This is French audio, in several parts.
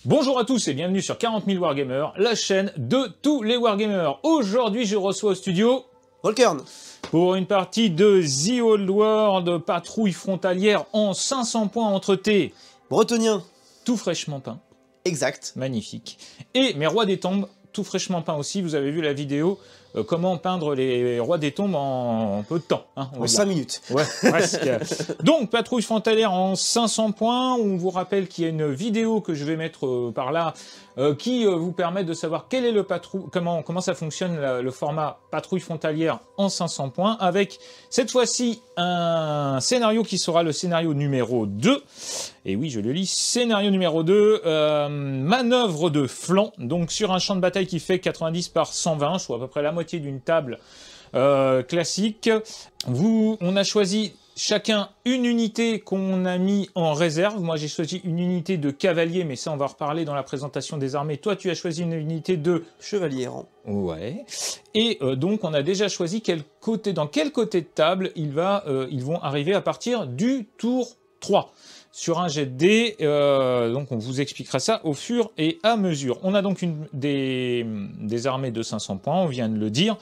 Bonjour à tous et bienvenue sur 40 000 Wargamers, la chaîne de tous les Wargamers. Aujourd'hui, je reçois au studio Volkern pour une partie de The Old World, patrouille frontalière en 500 points entre T. Bretonien. Tout fraîchement peint. Exact. Magnifique. Et mes rois des tombes, tout fraîchement peint aussi. Vous avez vu la vidéo, comment peindre les rois des tombes en peu de temps. Hein, en 5 minutes. Ouais, presque. Donc, patrouille frontalière en 500 points. On vous rappelle qu'il y a une vidéo que je vais mettre par là qui vous permet de savoir quel est le comment ça fonctionne le format patrouille frontalière en 500 points avec cette fois-ci un scénario qui sera le scénario numéro 2. Et oui, je le lis, scénario numéro 2, manœuvre de flanc, donc sur un champ de bataille qui fait 90 par 120, soit à peu près la moitié d'une table classique. On a choisi chacun une unité qu'on a mis en réserve. Moi, j'ai choisi une unité de cavalier, mais ça, on va reparler dans la présentation des armées. Toi, tu as choisi une unité de chevalier errant. Ouais. Et donc, on a déjà choisi dans quel côté de table ils vont arriver à partir du tour 3. Sur un jet de dés, donc on vous expliquera ça au fur et à mesure. On a donc des armées de 500 points, on vient de le dire.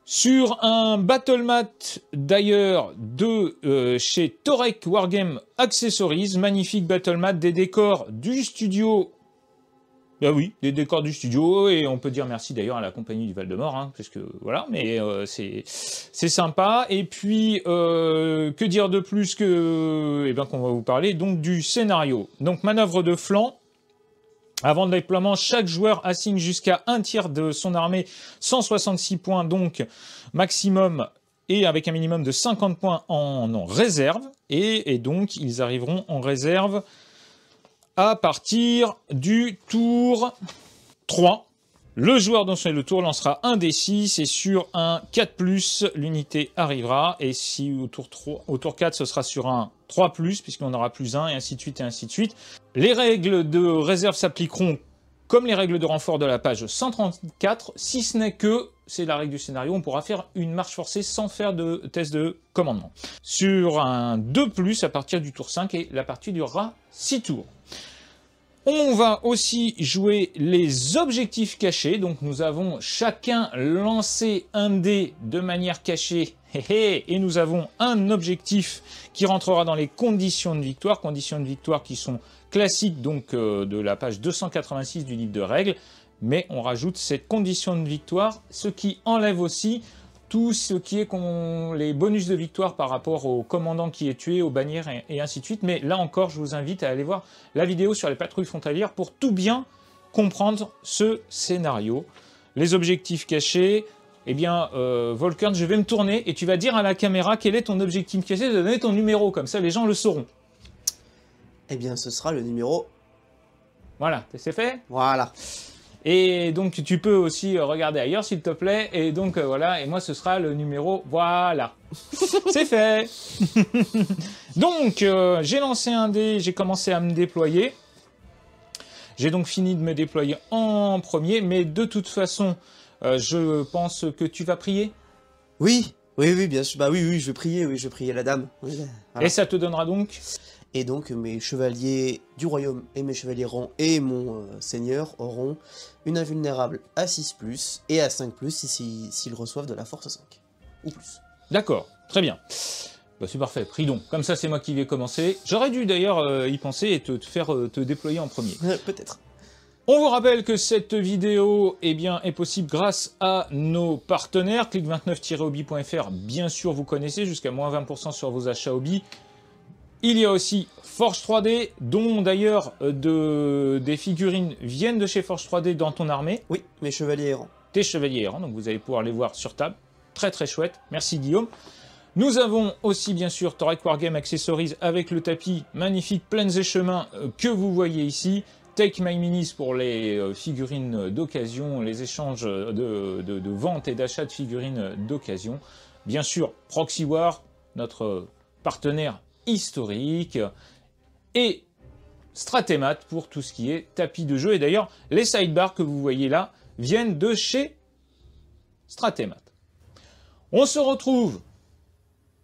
Sur un battle mat d'ailleurs de chez Torek Wargame Accessories, magnifique battle mat, des décors du studio. Ben oui, des décors du studio, et on peut dire merci d'ailleurs à la compagnie du Val-de-Mort, hein, parce que voilà, mais c'est sympa. Et puis, que dire de plus que, qu'on va vous parler donc du scénario. Donc, manœuvre de flanc. Avant le déploiement, chaque joueur assigne jusqu'à un tiers de son armée, 166 points donc maximum, et avec un minimum de 50 points en réserve. Et donc, ils arriveront en réserve à partir du tour 3. Le joueur dont c'est le tour lancera un D6 et sur un 4+, l'unité arrivera. Et si au tour 4, ce sera sur un 3+, puisqu'on aura +1, et ainsi de suite, et ainsi de suite. Les règles de réserve s'appliqueront comme les règles de renfort de la page 134, si ce n'est que, c'est la règle du scénario, on pourra faire une marche forcée sans faire de test de commandement. Sur un 2+, à partir du tour 5, et la partie durera 6 tours. On va aussi jouer les objectifs cachés, donc nous avons chacun lancé un dé de manière cachée, et nous avons un objectif qui rentrera dans les conditions de victoire qui sont classiques donc de la page 286 du livre de règles, mais on rajoute cette condition de victoire, ce qui enlève aussi tout ce qui est les bonus de victoire par rapport au commandant qui est tué, aux bannières et ainsi de suite. Mais là encore, je vous invite à aller voir la vidéo sur les patrouilles frontalières pour tout bien comprendre ce scénario. Les objectifs cachés, Volkern, je vais me tourner et tu vas dire à la caméra quel est ton objectif caché, de donner ton numéro, comme ça les gens le sauront. Eh bien, ce sera le numéro... Voilà, c'est fait? Voilà. Et donc, tu peux aussi regarder ailleurs, s'il te plaît. Et donc, voilà. Et moi, ce sera le numéro... Voilà. C'est fait. Donc, j'ai lancé un dé. J'ai commencé à me déployer. J'ai donc fini de me déployer en premier. Mais de toute façon, je pense que tu vas prier. Oui, bien sûr. Bah oui, je vais prier la dame. Voilà. Et ça te donnera donc... Et donc mes chevaliers du royaume et mes chevaliers errants et mon seigneur auront une invulnérable à 6+, et à 5+, s'ils reçoivent de la force 5, ou plus. D'accord, très bien. Bah, c'est parfait, prie donc. Comme ça, c'est moi qui vais commencer. J'aurais dû d'ailleurs y penser et te faire te déployer en premier. Peut-être. On vous rappelle que cette vidéo est possible grâce à nos partenaires. Click29-hobby.fr, bien sûr, vous connaissez, jusqu'à moins 20% sur vos achats hobby. Il y a aussi Forge 3D, dont d'ailleurs des figurines viennent de chez Forge 3D dans ton armée. Oui, mes chevaliers errants. Tes chevaliers errants, donc vous allez pouvoir les voir sur table. Très très chouette, merci Guillaume. Nous avons aussi bien sûr Torek Wargame Accessories avec le tapis magnifique Plaines et Chemins que vous voyez ici. Take My Minis pour les figurines d'occasion, les échanges de vente et d'achat de figurines d'occasion. Bien sûr, Proxy War, notre partenaire historique, et Stratemat pour tout ce qui est tapis de jeu. Et d'ailleurs, les sidebars que vous voyez là viennent de chez Stratemat. On se retrouve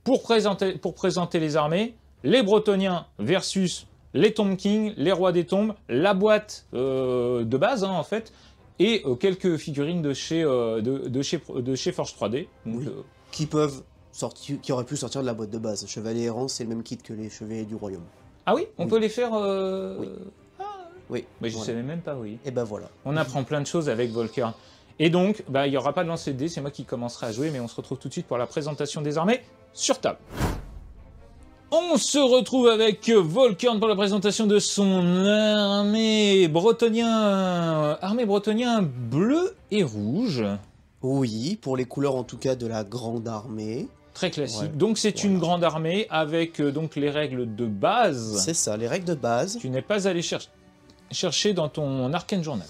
pour présenter les armées, les Bretoniens versus les Tomb King, les rois des tombes, la boîte de base, hein, en fait, et quelques figurines de chez Forge 3D. Donc, Oui. Qui peuvent sortir, qui auraient pu sortir de la boîte de base. Chevalier errant, c'est le même kit que les chevaliers du royaume. Ah oui, on Oui. peut les faire. Oui. Oui. Mais je ne Voilà. savais même pas, oui. Et ben voilà. On apprend plein de choses avec Volker. Et donc, bah, il n'y aura pas de lancer de dés, c'est moi qui commencerai à jouer, mais on se retrouve tout de suite pour la présentation des armées sur table. On se retrouve avec Volker pour la présentation de son armée bretonien bleu et rouge. Oui, pour les couleurs en tout cas de la grande armée. Très classique. Ouais. Donc c'est une Voilà. grande armée avec donc les règles de base. C'est ça, les règles de base. Tu n'es pas allé chercher dans ton Arcane Journal.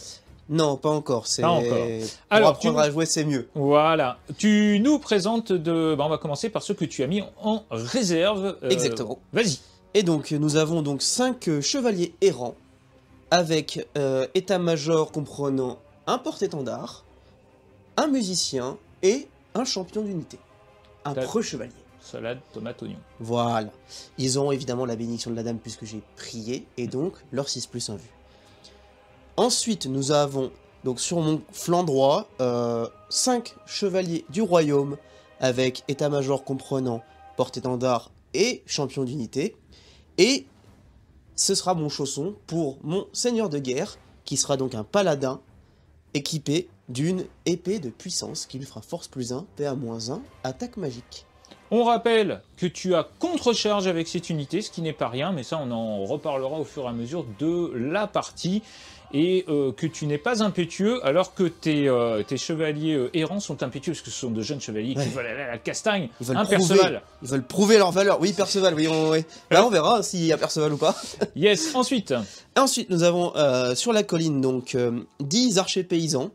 Non, pas encore. C'est... Pas encore. Pour Alors, apprendre à jouer, c'est mieux. Voilà. Tu nous présentes de... Bah, on va commencer par ceux que tu as mis en réserve. Exactement. Vas-y. Et donc, nous avons donc 5 chevaliers errants avec état-major comprenant un porte-étendard, un musicien et un champion d'unité. Un T'as- preux-chevalier. Salade, tomate, oignon. Voilà. Ils ont évidemment la bénédiction de la dame puisque j'ai prié et donc leur 6+1 vue. Ensuite, nous avons donc sur mon flanc droit 5 chevaliers du royaume avec état-major comprenant porte-étendard et champion d'unité. Et ce sera mon chausson pour mon seigneur de guerre qui sera donc un paladin équipé d'une épée de puissance qui lui fera force +1, PA-1, attaque magique. On rappelle que tu as contre-charge avec cette unité, ce qui n'est pas rien, mais ça on en reparlera au fur et à mesure de la partie, et que tu n'es pas impétueux, alors que tes chevaliers errants sont impétueux, parce que ce sont de jeunes chevaliers Ouais. qui veulent aller à la castagne. Ils veulent, Un prouver, Perceval. ils veulent prouver leur valeur. Oui, Perceval, oui. Là, on verra s'il y a Perceval ou pas. Yes, ensuite. Ensuite, nous avons sur la colline donc 10 archers paysans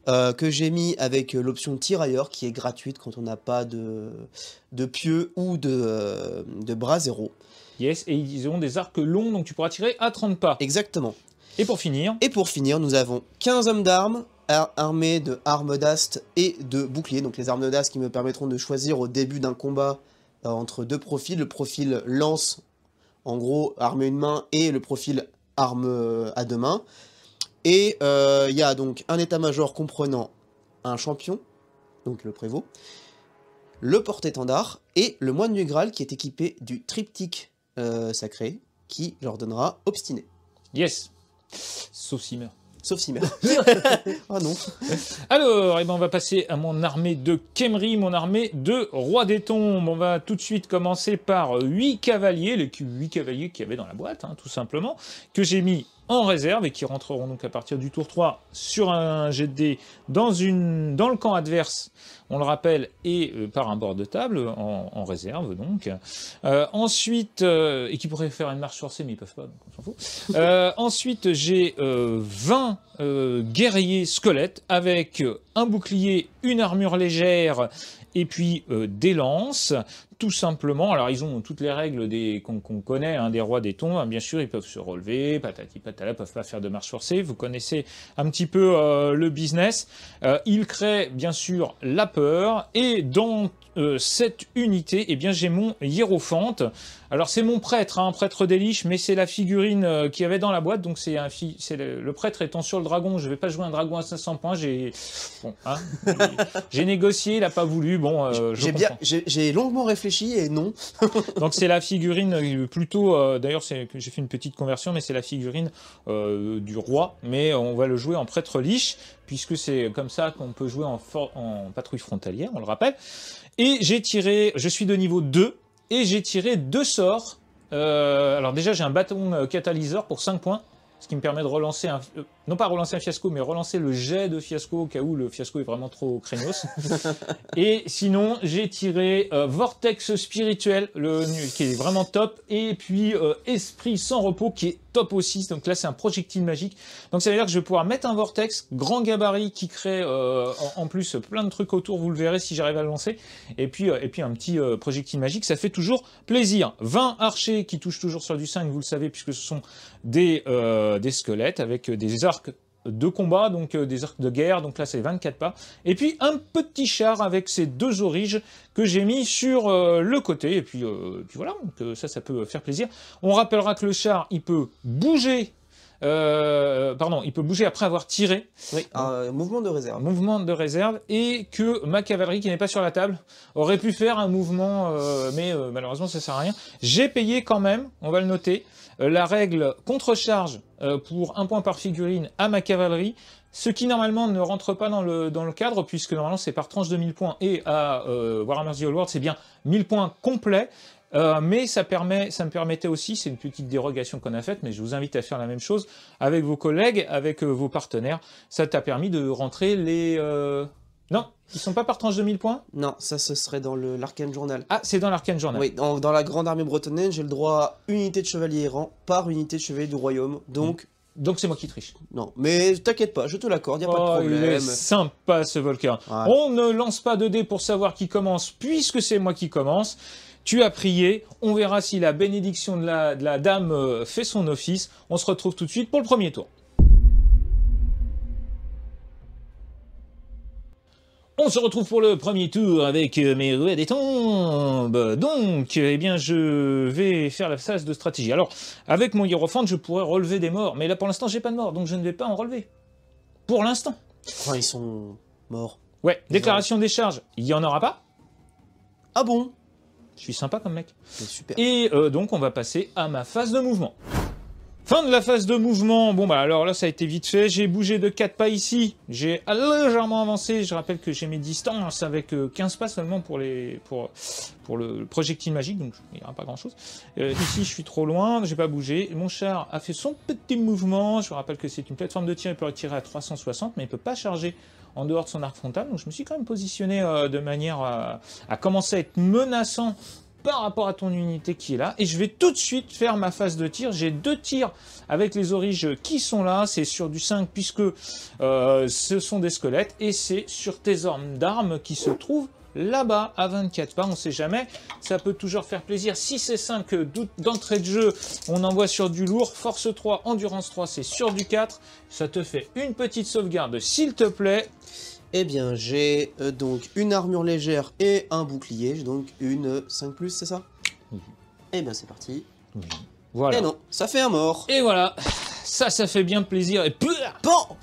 que j'ai mis avec l'option tirailleur qui est gratuite quand on n'a pas de pieux ou de bras zéro. Yes, et ils ont des arcs longs, donc tu pourras tirer à 30 pas. Exactement. Et pour finir, Et pour finir, nous avons 15 hommes d'armes armés de armes d'ast et de boucliers. Donc les armes d'ast qui me permettront de choisir au début d'un combat entre deux profils. Le profil lance, en gros, arme une main, et le profil arme à deux mains. Et il y a donc un état-major comprenant un champion, donc le prévôt, le porte-étendard et le moine du Graal qui est équipé du triptyque sacré qui leur donnera obstiné. yes. Sauf s'il meurt. Sauf si merde. Oh non. Alors, eh ben, on va passer à mon armée de Khemri, mon armée de Roi des Tombes. On va tout de suite commencer par 8 cavaliers, les 8 cavaliers qu'il y avait dans la boîte, hein, tout simplement, que j'ai mis en réserve et qui rentreront donc à partir du tour 3 sur un jet de dés dans le camp adverse, on le rappelle, et par un bord de table en réserve donc. Ensuite, et qui pourraient faire une marche forcée mais ils peuvent pas, donc on s'en fout. Ensuite, j'ai 20 guerriers squelettes avec un bouclier, une armure légère et puis des lances, tout simplement. Alors ils ont toutes les règles qu'on connaît, hein, des rois des tombes, hein, bien sûr, ils peuvent se relever, patati patala, peuvent pas faire de marche forcée, vous connaissez un petit peu le business. Ils créent bien sûr la peur, et dans cette unité, eh bien j'ai mon hiérophante. Alors c'est mon prêtre, hein, prêtre d'Éliche, mais c'est la figurine qu'il y avait dans la boîte, donc c'est le prêtre étant sur le dragon, je vais pas jouer un dragon à 500 points, j'ai négocié, il a pas voulu, bon, j'ai longuement réfléchi et non. donc c'est la figurine plutôt, d'ailleurs j'ai fait une petite conversion, mais c'est la figurine du roi, mais on va le jouer en prêtre liche, puisque c'est comme ça qu'on peut jouer en patrouille frontalière, on le rappelle. Et je suis de niveau 2, et j'ai tiré 2 sorts. Alors déjà j'ai un bâton catalyseur pour 5 points, ce qui me permet de relancer non pas relancer un fiasco, mais relancer le jet de fiasco au cas où le fiasco est vraiment trop craignos. Et sinon, j'ai tiré Vortex spirituel, qui est vraiment top, et puis Esprit sans repos, qui est top aussi. Donc là, c'est un projectile magique. Donc ça veut dire que je vais pouvoir mettre un Vortex, grand gabarit, qui crée en plus plein de trucs autour, vous le verrez si j'arrive à le lancer. Et puis un petit projectile magique, ça fait toujours plaisir. 20 archers qui touchent toujours sur du 5, vous le savez, puisque ce sont des squelettes avec des arcs de combat, donc des arcs de guerre, donc là c'est 24 pas. Et puis un petit char avec ses 2 origes que j'ai mis sur le côté. Et puis voilà, donc ça peut faire plaisir. On rappellera que le char, il peut bouger. Il peut bouger après avoir tiré. Oui, un mouvement de réserve. Mouvement de réserve, et que ma cavalerie qui n'est pas sur la table aurait pu faire un mouvement, mais malheureusement ça sert à rien. J'ai payé quand même, on va le noter, la règle contre-charge pour 1 point par figurine à ma cavalerie, ce qui normalement ne rentre pas dans le cadre, puisque normalement c'est par tranche de 1000 points, et à Warhammer The Old World c'est bien 1000 points complets. Mais ça me permettait aussi, c'est une petite dérogation qu'on a faite, mais je vous invite à faire la même chose avec vos collègues, avec vos partenaires. Ça t'a permis de rentrer les... Non, ils sont pas par tranche de 1000 points? Non, ça ce serait dans l'Arcane Journal. Ah, c'est dans l'Arcane Journal. Oui, dans la grande armée bretonnaise, j'ai le droit à unité de chevalier errant par unité de chevalier du royaume, donc... Donc c'est moi qui triche. Non, mais t'inquiète pas, je te l'accorde, y a pas de problème. Il est sympa ce Volker. Ouais. On ne lance pas de dés pour savoir qui commence, puisque c'est moi qui commence. Tu as prié, on verra si la bénédiction de la dame fait son office. On se retrouve tout de suite pour le premier tour. On se retrouve pour le premier tour avec mes rouets des tombes. Donc, eh bien, je vais faire la phase de stratégie. Alors, avec mon hiérophante, je pourrais relever des morts. Mais là, pour l'instant, j'ai pas de morts, donc je ne vais pas en relever. Pour l'instant. Enfin, ils sont morts. Ouais, déclaration des charges, il y en aura pas. Ah bon? Je suis sympa comme mec. Super. Et donc, on va passer à ma phase de mouvement. Fin de la phase de mouvement. Bon, bah alors là, ça a été vite fait. J'ai bougé de 4 pas ici. J'ai légèrement avancé. Je rappelle que j'ai mes distances avec 15 pas seulement pour le projectile magique. Donc, il n'y aura pas grand-chose. Ici, je suis trop loin. J'ai pas bougé. Mon char a fait son petit mouvement. Je vous rappelle que c'est une plateforme de tir. Il peut tirer à 360, mais il ne peut pas charger en dehors de son arc frontal. Donc, je me suis quand même positionné de manière à commencer à être menaçant par rapport à ton unité qui est là, et je vais tout de suite faire ma phase de tir. J'ai 2 tirs avec les origes qui sont là, c'est sur du 5 puisque ce sont des squelettes, et c'est sur tes armes d'armes qui se trouvent là-bas à 24 pas, on sait jamais, ça peut toujours faire plaisir. Si c'est 5 d'entrée de jeu, on envoie sur du lourd, force 3, endurance 3, c'est sur du 4, ça te fait une petite sauvegarde s'il te plaît. Eh bien, j'ai donc une armure légère et un bouclier, j'ai donc une 5+, c'est ça? Oui. Eh bien, c'est parti. Oui. Voilà. Et non, ça fait un mort. Et voilà, ça fait bien plaisir. Et bon,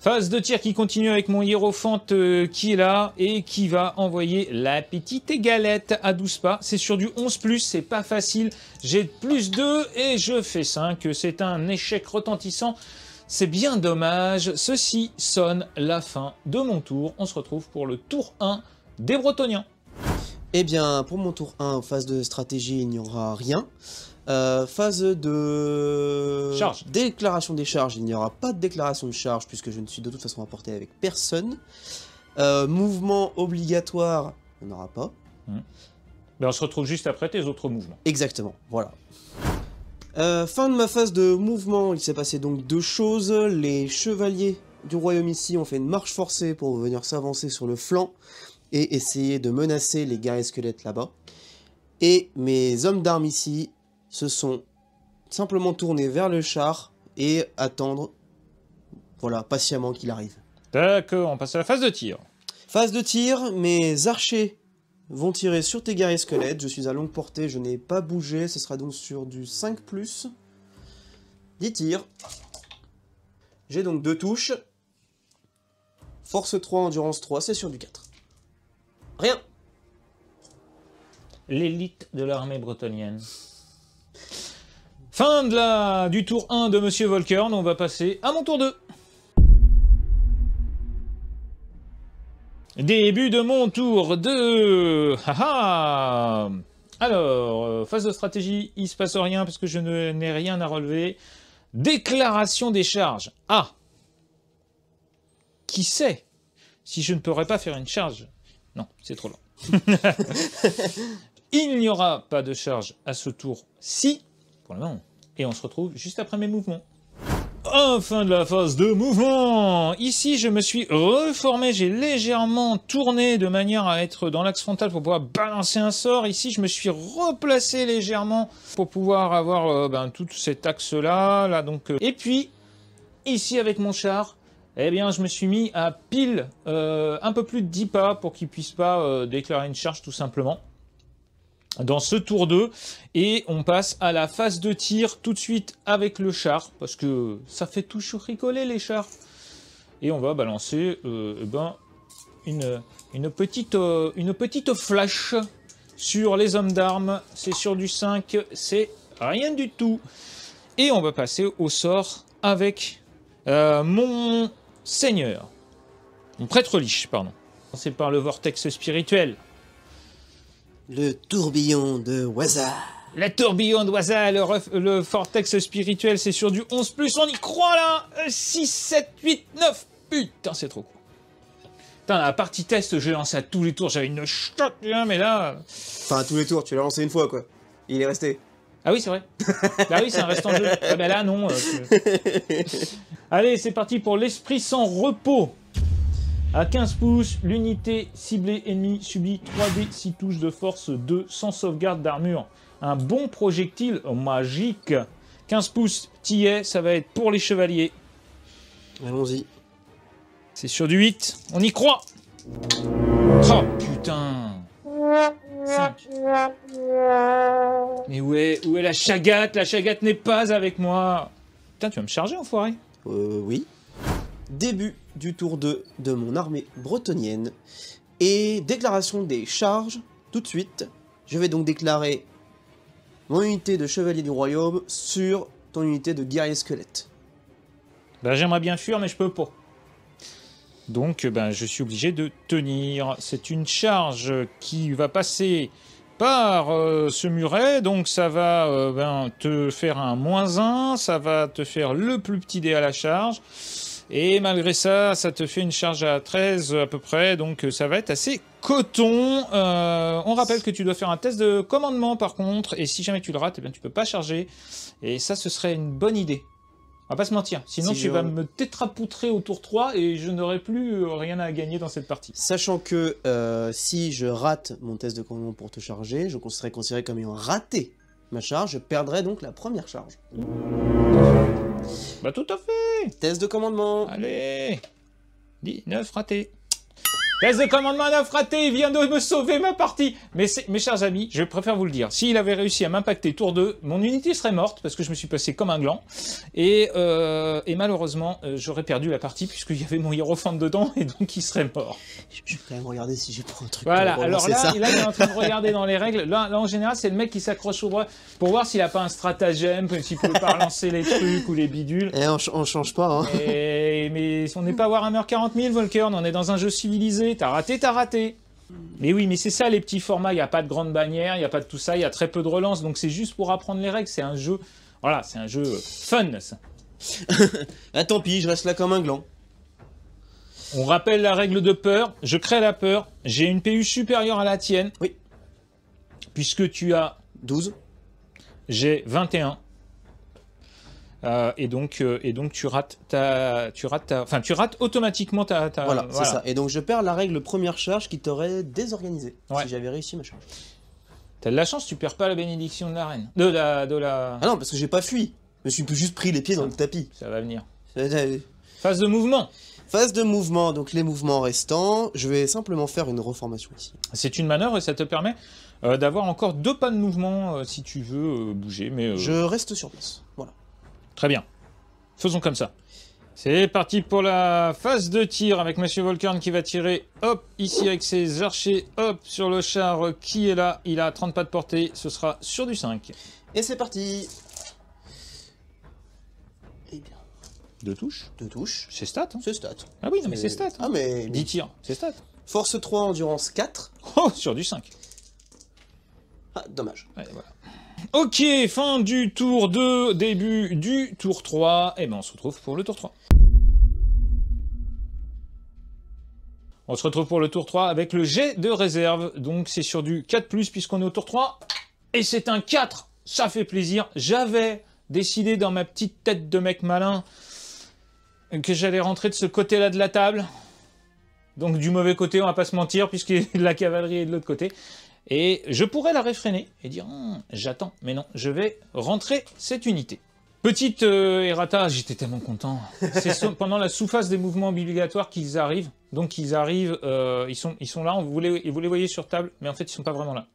phase de tir qui continue avec mon hiérophante qui est là et qui va envoyer la petite galette à 12 pas. C'est sur du 11+, c'est pas facile. J'ai +2 et je fais 5. C'est un échec retentissant. C'est bien dommage, ceci sonne la fin de mon tour. On se retrouve pour le tour 1 des Bretoniens. Eh bien, pour mon tour 1, phase de stratégie, il n'y aura rien. Phase de charge. Déclaration des charges, il n'y aura pas de déclaration de charge puisque je ne suis de toute façon apporté avec personne. Mouvement obligatoire, il n'y en aura pas. Ben on se retrouve juste après tes autres mouvements. Exactement, voilà. Fin de ma phase de mouvement, il s'est passé donc 2 choses. Les chevaliers du royaume ici ont fait une marche forcée pour venir s'avancer sur le flanc et essayer de menacer les guerriers squelettes là-bas. Et mes hommes d'armes ici se sont simplement tournés vers le char et attendre, voilà, patiemment qu'il arrive. D'accord, on passe à la phase de tir. Phase de tir, mes archers vont tirer sur tes guerriers squelettes. Je suis à longue portée, je n'ai pas bougé. Ce sera donc sur du 5+. 10 tirs. J'ai donc 2 touches. Force 3, endurance 3, c'est sur du 4. Rien. L'élite de l'armée bretonienne. Fin du tour 1 de Monsieur Volkern. On va passer à mon tour 2. Début de mon tour 2. Alors, phase de stratégie, il se passe rien parce que je n'ai rien à relever. Déclaration des charges. Ah, qui sait si je ne pourrais pas faire une charge? Non, c'est trop long. Il n'y aura pas de charge à ce tour-ci, pour le moment. Et on se retrouve juste après mes mouvements. Fin de la phase de mouvement. Ici, je me suis reformé, j'ai légèrement tourné de manière à être dans l'axe frontal pour pouvoir balancer un sort. Ici, je me suis replacé légèrement pour pouvoir avoir tout cet axe-là. Là, donc, et puis, ici avec mon char, eh bien, je me suis mis à pile un peu plus de 10 pas pour qu'il ne puisse pas déclarer une charge tout simplement. Dans ce tour 2, et on passe à la phase de tir tout de suite avec le char, parce que ça fait toujours rigoler les chars. Et on va balancer une petite flash sur les hommes d'armes. C'est sur du 5, c'est rien du tout. Et on va passer au sort avec mon seigneur. Mon prêtre liche, pardon. C'est par le vortex spirituel. Le tourbillon de Waza. La tourbillon de Waza, le vortex spirituel, c'est sur du 11+, on y croit là. 6, 7, 8, 9. Putain, c'est trop cool. Putain, la partie test, j'ai lancé à tous les tours, j'avais une shot, mais là... Enfin, à tous les tours, tu l'as lancé une fois, quoi. Il est resté. Ah oui, c'est vrai. Ah oui, c'est un restant jeu. Ah ben là, non. Allez, c'est parti pour l'esprit sans repos. À 15 pouces, l'unité ciblée ennemie subit 3D 6 touches de force 2 sans sauvegarde d'armure. Un bon projectile magique. 15 pouces, tillet, ça va être pour les chevaliers. Allons-y. C'est sur du 8, on y croit. Oh putain. 5. Mais où est la chagate? La chagate n'est pas avec moi. Putain, tu vas me charger, enfoiré? Oui. Début du tour 2 de mon armée bretonnienne. Et déclaration des charges, tout de suite. Je vais donc déclarer mon unité de chevalier du royaume sur ton unité de guerrier squelette. Bah, j'aimerais bien fuir, mais je peux pas. Donc, je suis obligé de tenir. C'est une charge qui va passer par ce muret. Donc, ça va te faire un -1. Ça va te faire le plus petit dé à la charge. Et malgré ça, ça te fait une charge à 13 à peu près. Donc, ça va être assez coton. On rappelle que tu dois faire un test de commandement, par contre. Et si jamais tu le rates, tu peux pas charger. Et ça, ce serait une bonne idée. On va pas se mentir, sinon tu vas me tétrapoutrer au tour 3 et je n'aurai plus rien à gagner dans cette partie. Sachant que si je rate mon test de commandement pour te charger, je serais considéré comme ayant raté ma charge, je perdrais donc la première charge. Bah tout à fait. Test de commandement. Allez, 19 raté. Test de commandement 9 raté, il vient de me sauver ma partie. Mais mes chers amis, je préfère vous le dire, s'il avait réussi à m'impacter tour 2, mon unité serait morte, parce que je me suis passé comme un gland. Et malheureusement, j'aurais perdu la partie, puisqu'il y avait mon hiérophante dedans, et donc il serait mort. Je vais quand même regarder si j'ai pas un truc voilà, pour alors là, ça. il est en train de regarder dans les règles. Là en général, c'est le mec qui s'accroche au bras pour voir s'il a pas un stratagème, s'il peut pas relancer les trucs ou les bidules. Et on change pas, hein. Mais on n'est pas Warhammer 40 000, Volkern, on est dans un jeu civilisé. T'as raté, t'as raté. Mais oui, mais c'est ça les petits formats, il n'y a pas de grande bannière, il n'y a pas de tout ça, il y a très peu de relance, donc c'est juste pour apprendre les règles, c'est un jeu, voilà, c'est un jeu fun, ça. Ah tant pis, je reste là comme un gland. On rappelle la règle de peur, je crée la peur, j'ai une PU supérieure à la tienne. Oui. Puisque tu as 12. J'ai 21. Et donc tu rates automatiquement ta voilà, c'est ça. Et donc je perds la règle première charge qui t'aurait désorganisé si j'avais réussi ma charge. T'as de la chance, tu perds pas la bénédiction de la reine. De la... Ah non, parce que j'ai pas fui. Je me suis juste pris les pieds dans le tapis. Ça va venir. Phase de mouvement. Phase de mouvement, donc les mouvements restants. Je vais simplement faire une reformation ici. C'est une manœuvre et ça te permet d'avoir encore 2 pas de mouvement si tu veux bouger. Mais je reste sur place. Voilà. Très bien. Faisons comme ça. C'est parti pour la phase de tir avec Monsieur Volkern qui va tirer, hop, ici avec ses archers, hop, sur le char qui est là. Il a 30 pas de portée, ce sera sur du 5. Et c'est parti. Eh bien. 2 touches. 2 touches. C'est stat. Hein. C'est stat. Ah oui, non mais c'est stat. Hein. Ah mais... 10 tirs, c'est stat. Force 3, endurance 4. Oh, sur du 5. Ah, dommage. Ouais, voilà. Ok, fin du tour 2, début du tour 3. Et ben on se retrouve pour le tour 3. On se retrouve pour le tour 3 avec le jet de réserve. Donc c'est sur du 4+, puisqu'on est au tour 3. Et c'est un 4. Ça fait plaisir. J'avais décidé dans ma petite tête de mec malin que j'allais rentrer de ce côté-là de la table. Donc du mauvais côté, on va pas se mentir, puisque la cavalerie est de l'autre côté. Et je pourrais la réfréner et dire j'attends, mais non, je vais rentrer cette unité. Petite errata, j'étais tellement content. C'est pendant la sous-phase des mouvements obligatoires qu'ils arrivent. Donc ils arrivent, ils sont là, vous les voyez sur table, mais en fait ils sont pas vraiment là.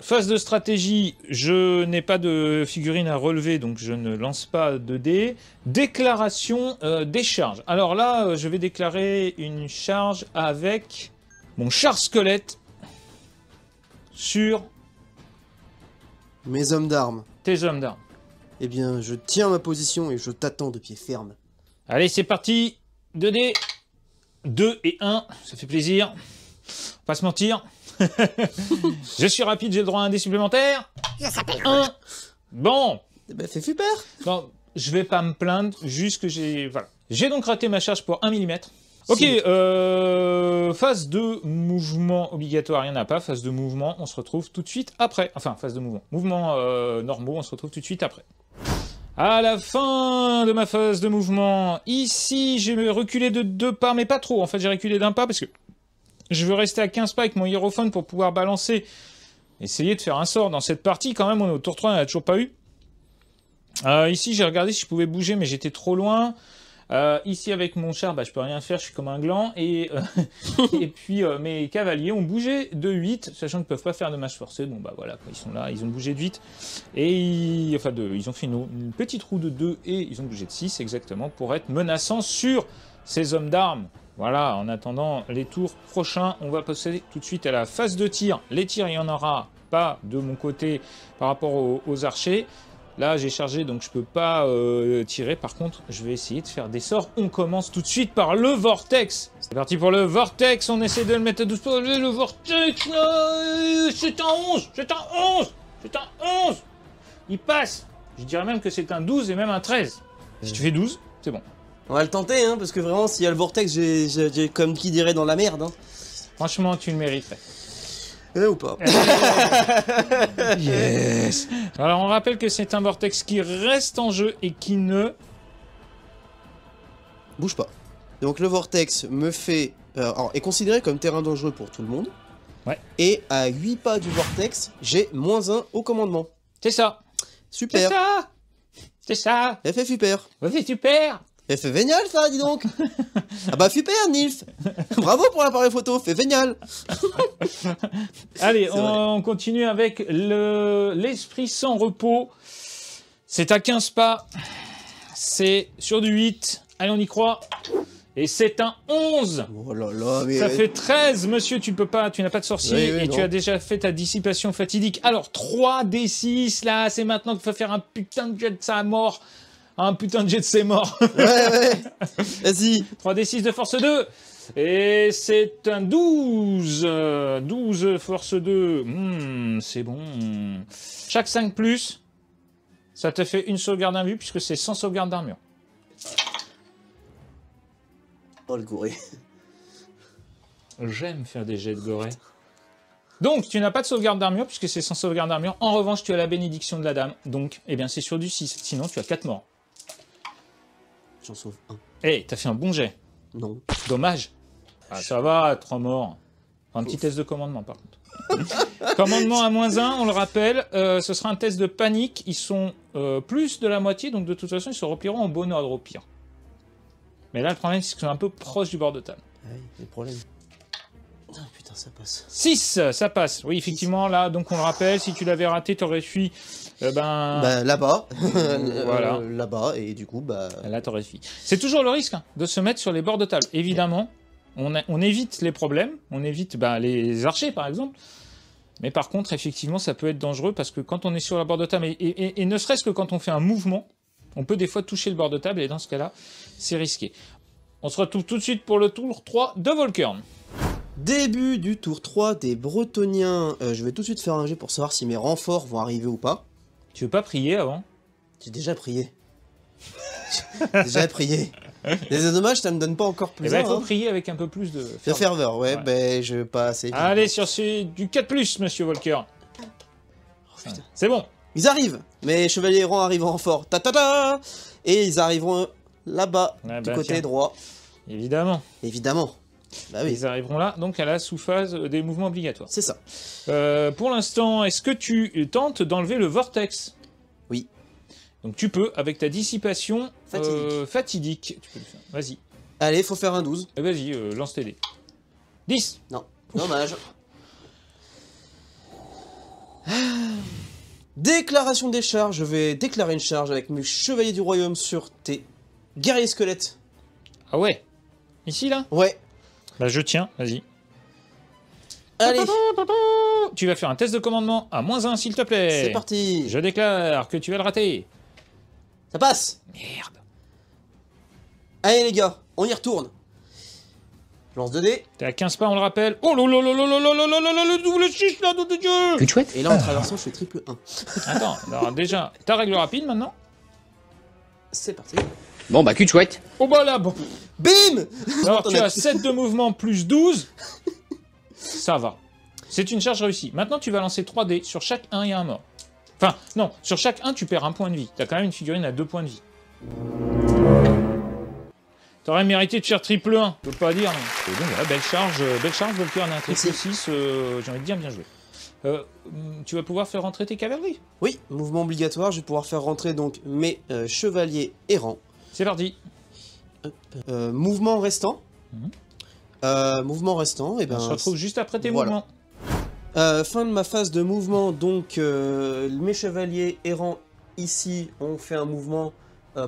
Phase de stratégie, je n'ai pas de figurine à relever, donc je ne lance pas de dés. Déclaration des charges. Alors là, je vais déclarer une charge avec mon char squelette sur Mes hommes d'armes. tes hommes d'armes. Eh bien, je tiens ma position et je t'attends de pied ferme. Allez, c'est parti. 2 dés. 2 et 1, ça fait plaisir. Pas se mentir. Je suis rapide, j'ai le droit à un dé supplémentaire. Ça s'appelle 1. Bon. Eh ben, c'est super. Non, je vais pas me plaindre, juste que j'ai... Voilà. J'ai donc raté ma charge pour 1 mm. Ok, Si. phase de mouvement obligatoire, il n'y en a pas. Phase de mouvement, on se retrouve tout de suite après. Enfin, phase de mouvement. Mouvement normaux, on se retrouve tout de suite après. À la fin de ma phase de mouvement, ici, j'ai reculé de 2 pas, mais pas trop. En fait, j'ai reculé d'1 pas parce que je veux rester à 15 pas avec mon hiérophone pour pouvoir balancer. Essayer de faire un sort dans cette partie. Quand même, on est au tour 3, on n'a toujours pas eu. Ici, j'ai regardé si je pouvais bouger, mais j'étais trop loin. Ici, avec mon char, bah, je peux rien faire, je suis comme un gland. Et, et puis, mes cavaliers ont bougé de 8, sachant qu'ils ne peuvent pas faire de match forcé. Bon, bah voilà, quoi, ils sont là, ils ont bougé de 8. Et ils ont fait une petite roue de 2 et ils ont bougé de 6, exactement, pour être menaçants sur ces hommes d'armes. Voilà, en attendant les tours prochains, on va passer tout de suite à la phase de tir. Les tirs, il n'y en aura pas de mon côté par rapport aux archers. Là, j'ai chargé, donc je peux pas tirer. Par contre, je vais essayer de faire des sorts. On commence tout de suite par le Vortex. C'est parti pour le Vortex. On essaie de le mettre à 12 pas. Le Vortex, c'est un 11. C'est un 11. C'est un 11. Il passe. Je dirais même que c'est un 12 et même un 13. Si tu fais 12, c'est bon. On va le tenter, hein, parce que vraiment, s'il y a le vortex, j'ai comme qui dirait dans la merde. Hein. Franchement, tu le mériterais. Ou pas. Yes. Alors, on rappelle que c'est un Vortex qui reste en jeu et qui ne... Bouge pas. Donc le vortex me fait... alors, est considéré comme terrain dangereux pour tout le monde. Ouais. Et à 8 pas du vortex, j'ai -1 au commandement. C'est ça. C'est Super. ça. C'est ça. Elle fait super. Ouais, c'est super. Elle fait génial ça, dis donc. Ah bah super, Nilf. Bravo pour l'appareil photo, fait génial. Allez, C'est vrai. on continue avec l'esprit sans repos. C'est à 15 pas. C'est sur du 8. Allez, on y croit. Et c'est un 11. Oh là là, mais... Ça fait 13, monsieur, tu n'as pas de sorcier Oui, oui, et tu non. as déjà fait ta dissipation fatidique. Alors, 3d6, là, c'est maintenant qu'il faut faire un putain de jet de sa mort. Un putain de jet de ses morts. Ouais. Vas-y. 3d6 de force 2. Et c'est un 12. 12 force 2. C'est bon. Chaque 5 plus, ça te fait une sauvegarde d'invue puisque c'est sans sauvegarde d'armure. Oh le gouré. J'aime faire des jets de gorée. Donc, tu n'as pas de sauvegarde d'armure puisque c'est sans sauvegarde d'armure. En revanche, tu as la bénédiction de la dame. Donc, eh bien, c'est sur du 6. Sinon, tu as 4 morts. J'en sauve un. Eh, t'as fait un bon jet. Non. Dommage. Ah, ça va, 3 morts. Un petit test de commandement, par contre. Commandement à -1, on le rappelle. Ce sera un test de panique. Ils sont plus de la moitié, donc de toute façon, ils se replieront en bon ordre au pire. Mais là, le problème, c'est qu'ils sont un peu proches du bord de table. Ah oui, il y a des problèmes. Ah putain, ça passe. 6, ça passe. Oui, effectivement, là, donc on le rappelle, si tu l'avais raté, t'aurais fui. Bah là-bas. Voilà. Là-bas, et du coup, bah... Là, t'aurais fui. C'est toujours le risque hein, de se mettre sur les bords de table. Évidemment, on évite les problèmes, on évite les archers, par exemple. Mais par contre, effectivement, ça peut être dangereux parce que quand on est sur la bord de table, et ne serait-ce que quand on fait un mouvement, on peut des fois toucher le bord de table, et dans ce cas-là, c'est risqué. On se retrouve tout de suite pour le tour 3 de Volkern. Début du tour 3 des Bretoniens. Je vais tout de suite faire un jet pour savoir si mes renforts vont arriver ou pas. Tu veux pas prier avant? J'ai déjà prié. J'ai déjà prié. Les dommages, ça me donne pas encore plus. Eh ben, il un, faut hein. prier avec un peu plus de De ferveur, ouais, ben je pas assez. Allez, sur du 4+, monsieur Volker. Oh, putain. C'est bon. Ils arrivent. Mes chevaliers errants arrivent en renfort. Ta ta ta. Et ils arriveront là-bas, Ah du bah, côté tiens. droit. Évidemment. Évidemment. Bah oui, Ils arriveront là, donc à la sous-phase des mouvements obligatoires. c'est ça. Pour l'instant, est-ce que tu tentes d'enlever le vortex? Oui. Donc tu peux, avec ta dissipation Fatidique. fatidique, tu peux le faire. Vas-y. Allez, faut faire un 12. Vas-y, lance tes dés. 10. Non, dommage. Déclaration des charges. Je vais déclarer une charge avec mes chevaliers du royaume sur tes guerriers squelettes. Ah ouais. Ici, là? Ouais. Bah je tiens, vas-y. Allez, Tu vas faire un test de commandement à -1, s'il te plaît. c'est parti. Je déclare que tu vas le rater. Ça passe. Merde. Allez les gars, on y retourne. Je lance 2 dés. T'es à 15 pas, on le rappelle. Oh là là là là là là là là là là, le double 6 là, nom de Dieu. Que chouette. Et là, en traversant, je fais triple 1. Attends, alors déjà, ta règle rapide maintenant. C'est parti. Bon bah cul de chouette. Oh bah là, bon. Bim. Alors tu as 7 de mouvement plus 12. Ça va. C'est une charge réussie. Maintenant, tu vas lancer 3 dés. Sur chaque 1, il y a un mort. Enfin, non, sur chaque 1, tu perds un point de vie. T'as quand même une figurine à 2 points de vie. T'aurais mérité de faire triple 1, je peux pas dire. Et donc voilà, belle charge, Volker, un triple Merci. 6, j'ai envie de dire bien joué. Tu vas pouvoir faire rentrer tes cavaleries. Oui, mouvement obligatoire. Je vais pouvoir faire rentrer donc mes chevaliers errants. C'est parti. Mouvement restant. Mhm. Mouvement restant. Et ben. On se retrouve juste après tes voilà. mouvements. Fin de ma phase de mouvement, donc mes chevaliers errants ici ont fait un mouvement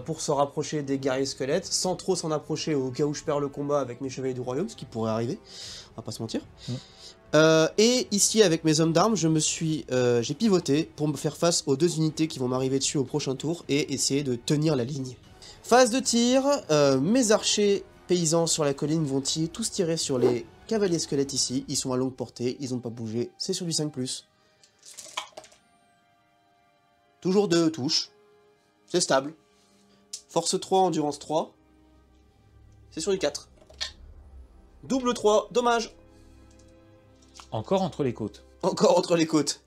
pour se rapprocher des guerriers squelettes, sans trop s'en approcher au cas où je perds le combat avec mes chevaliers du royaume, ce qui pourrait arriver, on va pas se mentir. Et ici avec mes hommes d'armes, j'ai pivoté pour me faire face aux 2 unités qui vont m'arriver dessus au prochain tour et essayer de tenir la ligne. Phase de tir, mes archers paysans sur la colline vont tous tirer sur les cavaliers squelettes ici, ils sont à longue portée, ils n'ont pas bougé, c'est sur du 5+. Toujours 2 touches, c'est stable. Force 3, endurance 3, c'est sur du 4. Double 3, dommage. Encore entre les côtes. Encore entre les côtes.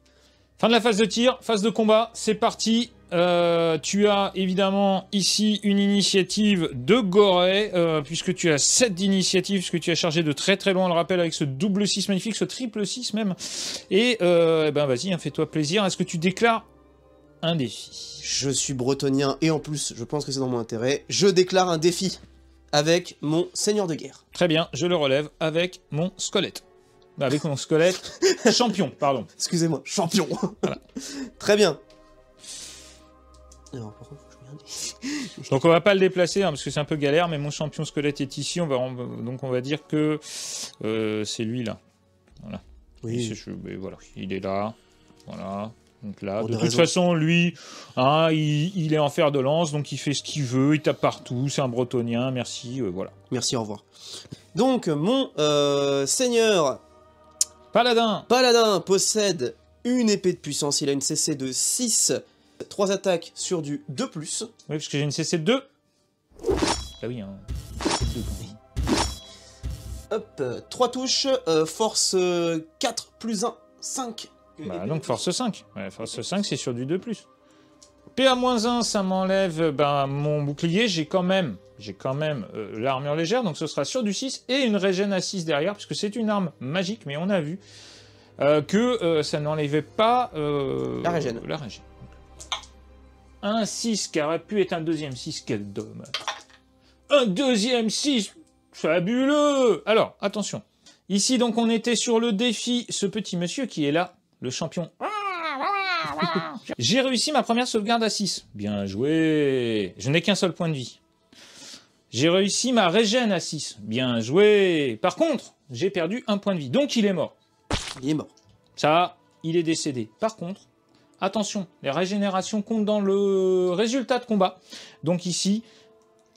Fin de la phase de tir, phase de combat, c'est parti. Tu as évidemment ici une initiative de Gorey, puisque tu as 7 d'initiative, puisque tu as chargé de très très loin, on le rappelle, avec ce double 6 magnifique, ce triple 6 même. Et ben vas-y, hein, fais-toi plaisir. Est-ce que tu déclares un défi? Je suis bretonien et en plus, je pense que c'est dans mon intérêt, je déclare un défi avec mon seigneur de guerre. Très bien, je le relève avec mon squelette. Avec mon squelette champion, pardon. Excusez-moi, champion. Voilà. Très bien. Alors, par contre, faut que je mette un défi. Donc on va pas le déplacer hein, parce que c'est un peu galère, mais mon champion squelette est ici. Donc on va dire que c'est lui là. Voilà. Oui. Mais voilà, il est là. Voilà. Donc là, Pour de des toute raisons. façon, lui, hein, il est en fer de lance, donc il fait ce qu'il veut, il tape partout, c'est un bretonien, merci, voilà. Merci, au revoir. Donc, mon seigneur Paladin. paladin possède une épée de puissance. Il a une CC de 6, 3 attaques sur du 2+. Oui, parce que j'ai une CC de 2. Ah oui, hein. CC de 2 quand même. Hop, 3 touches, force 4 plus 1, 5. Bah, donc force 5. Ouais, force 5, c'est sur du 2+. PA-1, ça m'enlève mon bouclier. J'ai quand même l'armure légère, donc ce sera sur du 6 et une régène à 6 derrière, puisque c'est une arme magique, mais on a vu que ça n'enlevait pas La régène. Un 6 qui aurait pu être un deuxième 6, quel dommage. Un deuxième 6, fabuleux. Alors, attention. Ici, donc, on était sur le défi, ce petit monsieur qui est là, le champion. J'ai réussi ma première sauvegarde à 6. Bien joué. Je n'ai qu'un seul point de vie. J'ai réussi ma régène à 6. Bien joué. Par contre, j'ai perdu un point de vie. Donc, il est mort. Il est mort. Ça, il est décédé. Par contre, attention, les régénérations comptent dans le résultat de combat. Donc ici,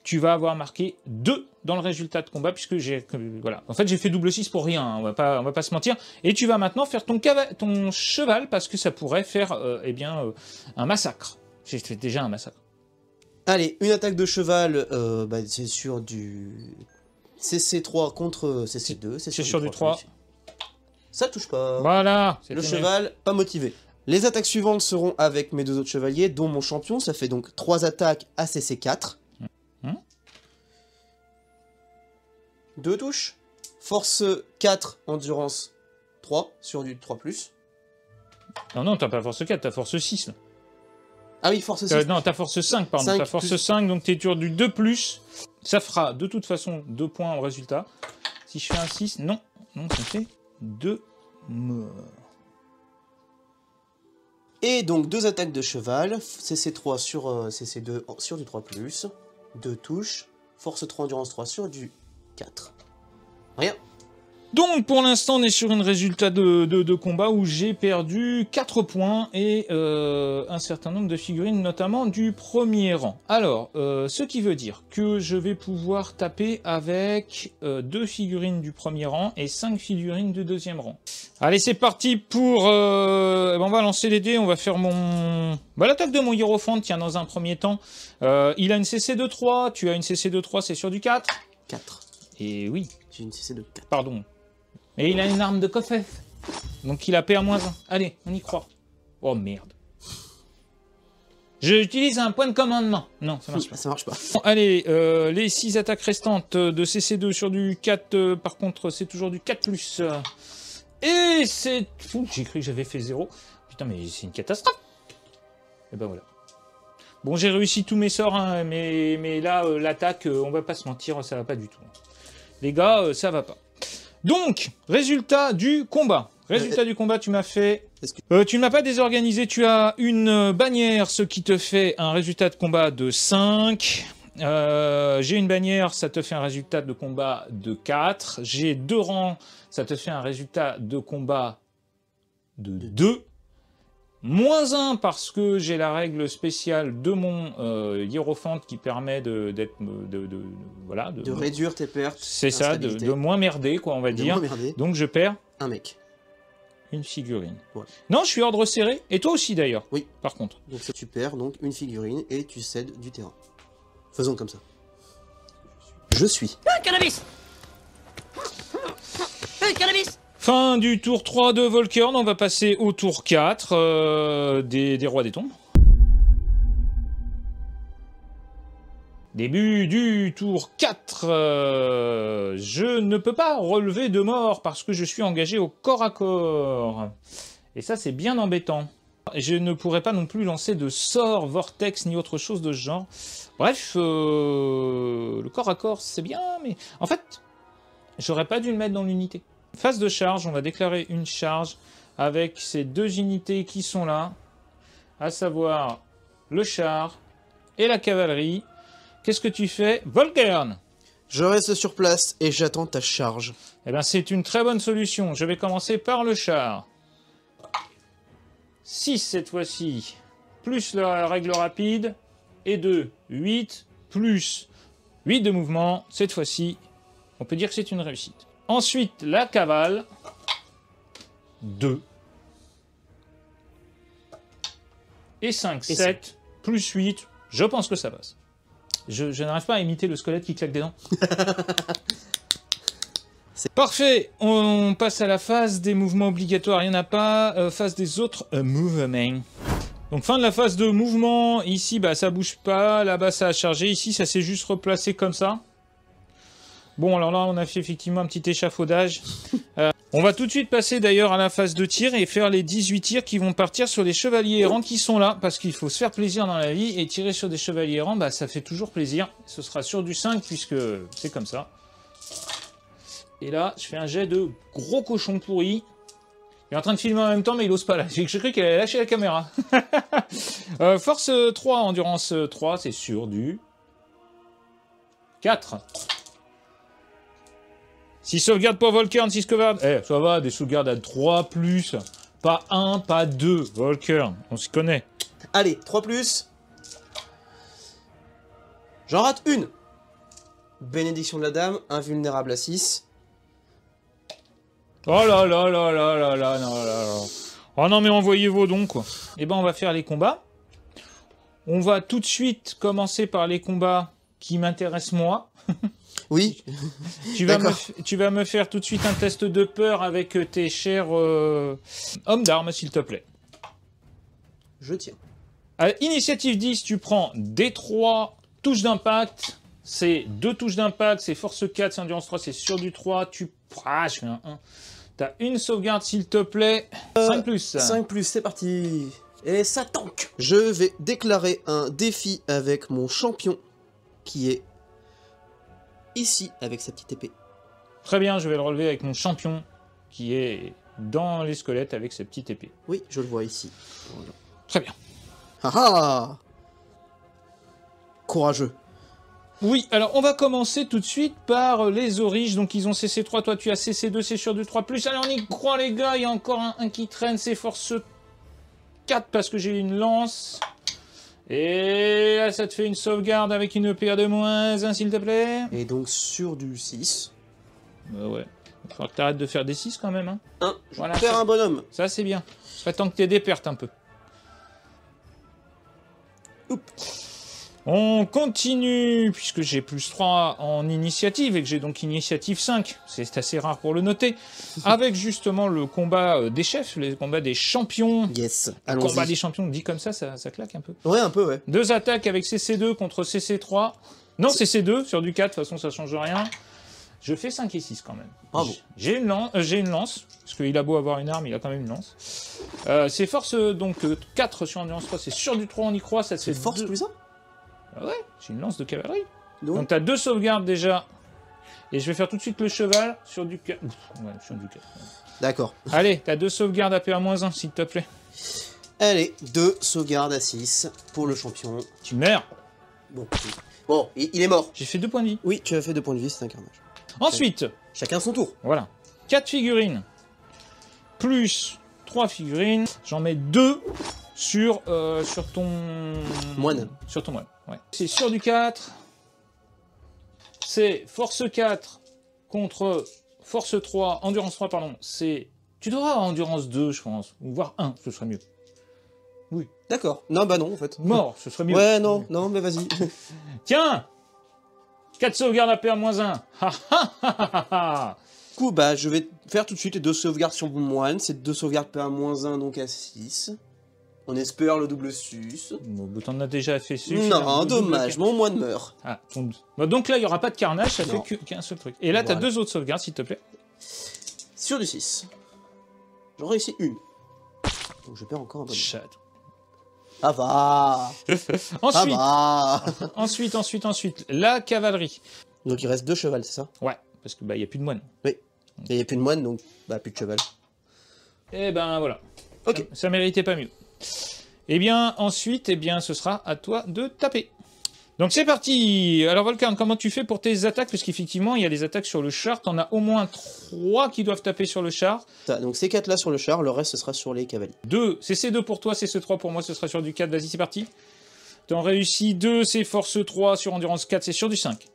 tu vas avoir marqué 2 dans le résultat de combat, puisque j'ai... Voilà. En fait, j'ai fait double 6 pour rien, hein, on va pas se mentir. Et tu vas maintenant faire ton cheval, parce que ça pourrait faire un massacre. J'ai fait déjà un massacre. Allez, une attaque de cheval, c'est sur du CC3 contre CC2. C'est sur du 3. Ça touche pas. Voilà. Le cheval, pas motivé. Les attaques suivantes seront avec mes 2 autres chevaliers, dont mon champion. Ça fait donc 3 attaques à CC4. 2 touches. Force 4, endurance 3, sur du 3+. Non, t'as pas force 4, t'as force 6. Là. Ah oui, force 6. Non, t'as force 5, pardon. 5 T'as force plus. 5, donc t'es sur du 2+. Ça fera de toute façon 2 points au résultat. Si je fais un 6, non, ça fait 2 morts. Et donc 2 attaques de cheval, CC3 sur CC2 sur du 3+, 2 touches, force 3, endurance 3 sur du 4. Rien. Donc pour l'instant on est sur un résultat de combat où j'ai perdu 4 points et un certain nombre de figurines, notamment du premier rang. Alors, ce qui veut dire que je vais pouvoir taper avec 2 figurines du premier rang et 5 figurines du deuxième rang. Allez, c'est parti pour... on va lancer les dés, on va faire mon... l'attaque de mon hiérophante, tiens, dans un premier temps. Il a une CC de 3, tu as une CC de 3, c'est sur du 4. 4. Et oui. J'ai une CC de 4. Pardon. Et il a une arme de Kofef. Donc il a PA-1. Allez, on y croit. Oh merde. J'utilise un point de commandement. Non, ça marche pas. Ça marche pas. Bon, allez, les 6 attaques restantes de CC2 sur du 4. Par contre, c'est toujours du 4+. Et c'est... J'ai cru que j'avais fait 0. Putain, mais c'est une catastrophe. Et ben voilà. Bon, j'ai réussi tous mes sorts, hein, mais là, l'attaque, on va pas se mentir, ça va pas du tout. Les gars, ça va pas. Donc, résultat du combat. Résultat du combat, tu m'as fait... tu ne m'as pas désorganisé, tu as une bannière, ce qui te fait un résultat de combat de 5. J'ai une bannière, ça te fait un résultat de combat de 4. J'ai 2 rangs, ça te fait un résultat de combat de 2. Moins 1 parce que j'ai la règle spéciale de mon hiérophante qui permet de réduire tes pertes. C'est ça, de moins merder, quoi, on va dire. Donc je perds un mec. Une figurine. Ouais. Non, je suis ordre serré. Et toi aussi d'ailleurs. Oui. Par contre. Donc tu perds donc une figurine et tu cèdes du terrain. Faisons comme ça. Je suis. Cannabis. Cannabis. Fin du tour 3 de Volkern, on va passer au tour 4 des Rois des Tombes. Début du tour 4. Je ne peux pas relever de mort parce que je suis engagé au corps à corps. Et ça, c'est bien embêtant. Je ne pourrais pas non plus lancer de sort, vortex, ni autre chose de ce genre. Bref, le corps à corps, c'est bien, mais... En fait, j'aurais pas dû le mettre dans l'unité. Phase de charge, on va déclarer une charge avec ces 2 unités qui sont là, à savoir le char et la cavalerie. Qu'est-ce que tu fais, Volkern? Je reste sur place et j'attends ta charge. Eh bien, c'est une très bonne solution. Je vais commencer par le char. 6 cette fois-ci, plus la règle rapide, et 2, 8, plus 8 de mouvement. Cette fois-ci, on peut dire que c'est une réussite. Ensuite, la cavale, 2. Et 5, 7, plus 8, je pense que ça passe. Je n'arrive pas à imiter le squelette qui claque des dents. Parfait, on passe à la phase des mouvements obligatoires, il n'y en a pas. Phase des autres mouvements. Donc fin de la phase de mouvement, ici bah, ça bouge pas, là-bas ça a chargé, ici ça s'est juste replacé comme ça. Bon, alors là, on a fait effectivement un petit échafaudage. On va tout de suite passer d'ailleurs à la phase de tir et faire les 18 tirs qui vont partir sur les chevaliers errants qui sont là, parce qu'il faut se faire plaisir dans la vie, et tirer sur des chevaliers errants, bah, ça fait toujours plaisir. Ce sera sur du 5, puisque c'est comme ça. Et là, je fais un jet de gros cochon pourri. Il est en train de filmer en même temps, mais il ose pas là. J'ai cru qu'il allait lâcher la caméra. Force 3, endurance 3, c'est sur du 4. 6 sauvegardes pour Volkern, 6 sauvegardes. Eh, ça va, des sauvegardes à 3+. Pas 1, pas 2. Volkern, on s'y connaît. Allez, 3+. J'en rate une. Bénédiction de la dame, invulnérable à 6. Oh là là là là là là non là là. Oh non, mais envoyez vos dons, quoi. Eh ben, on va faire les combats. On va tout de suite commencer par les combats qui m'intéressent moi. Oui. Tu vas me faire tout de suite un test de peur avec tes chers hommes d'armes, s'il te plaît. Je tiens. À initiative 10, tu prends D3 touches d'impact. C'est 2 touches d'impact, c'est force 4, c'est endurance 3, c'est sur du 3. Ah, je fais un 1. T'as une sauvegarde, s'il te plaît. 5+. 5+, c'est parti. Et ça tank. Je vais déclarer un défi avec mon champion, qui est ici, avec sa petite épée. Très bien, je vais le relever avec mon champion, qui est dans les squelettes avec sa petite épée. Oui, je le vois ici. Voilà. Très bien. Ah ah. Courageux. Oui, alors on va commencer tout de suite par les origes. Donc ils ont CC3, toi tu as CC2, c'est sur du 3+. Allez, on y croit les gars, il y a encore un qui traîne, c'est force 4 parce que j'ai une lance. Et là ça te fait une sauvegarde avec une EPA de -1 s'il te plaît. Et donc sur du 6. Ouais, il faudra que t'arrêtes de faire des 6 quand même. Hein. Voilà, faire un bonhomme. Ça c'est bien. Ce serait temps que t'aies des pertes un peu. Oups. On continue, puisque j'ai +3 en initiative, et que j'ai donc initiative 5, c'est assez rare pour le noter, avec justement le combat des chefs, le combat des champions. Yes, Le allons-y. combat des champions, dit comme ça claque un peu. Ouais, un peu, ouais. 2 attaques avec CC2 contre CC3. Non, CC2, sur du 4, de toute façon ça change rien. Je fais 5 et 6 quand même. Bravo. J'ai une lance, parce qu'il a beau avoir une arme, il a quand même une lance. C'est force donc 4 sur endurance 3, c'est sur du 3, on y croit, ça te fait C'est force 2. plus 1. Ah ouais, j'ai une lance de cavalerie. Donc, Donc tu as 2 sauvegardes déjà. Et je vais faire tout de suite le cheval sur du 4. Ouais, sur du 4. d'accord. Allez, tu as 2 sauvegardes à PA-1 s'il te plaît. Allez, 2 sauvegardes à 6 pour le champion. Tu meurs. Bon, il est mort. J'ai fait 2 points de vie. Oui, tu as fait 2 points de vie, c'est un carnage. Ensuite, Chacun son tour. voilà. 4 figurines. Plus 3 figurines. J'en mets 2 sur ton... Moine. Sur ton moine, ouais. C'est sur du 4. C'est force 4 contre force 3, endurance 3, pardon. C'est... Tu devras avoir endurance 2, je pense. Ou voire 1, ce serait mieux. Oui. D'accord. Non, bah non, en fait. Mort, ce serait mieux. Ouais, non, mais vas-y. Tiens 4 sauvegardes à PA-1. Ha ha ha ha ha. Du coup, bah, je vais faire tout de suite les 2 sauvegardes sur mon moine. C'est 2 sauvegardes PA-1, donc à 6. On espère le double sus. Bon, t'en as déjà fait su. Non, dommage, mon moine meurt. Ah, bah, donc là, il n'y aura pas de carnage, ça Non. fait qu'un seul truc. Et là, t'as Voilà. 2 autres sauvegardes, s'il te plaît. Sur du 6. J'en réussis une. Donc je perds encore un bonhomme. Chat. Ça va. Ça Ensuite, va. ensuite, la cavalerie. Donc il reste 2 chevals, c'est ça? Ouais, parce que bah il y a plus de moine. Oui. Et il n'y a plus de moine, donc bah plus de cheval. Et ben voilà. Ok. Ça méritait pas mieux. Et bien ensuite, ce sera à toi de taper. Donc c'est parti. Alors Volcan, comment tu fais pour tes attaques? Parce qu'effectivement, il y a des attaques sur le char. T'en as au moins 3 qui doivent taper sur le char. Donc ces 4 là sur le char, le reste ce sera sur les cavaliers. 2, c'est C2 pour toi, c'est C3 pour moi, ce sera sur du 4. Vas-y, c'est parti. T'en réussis 2, c'est force 3, sur endurance 4, c'est sur du 5.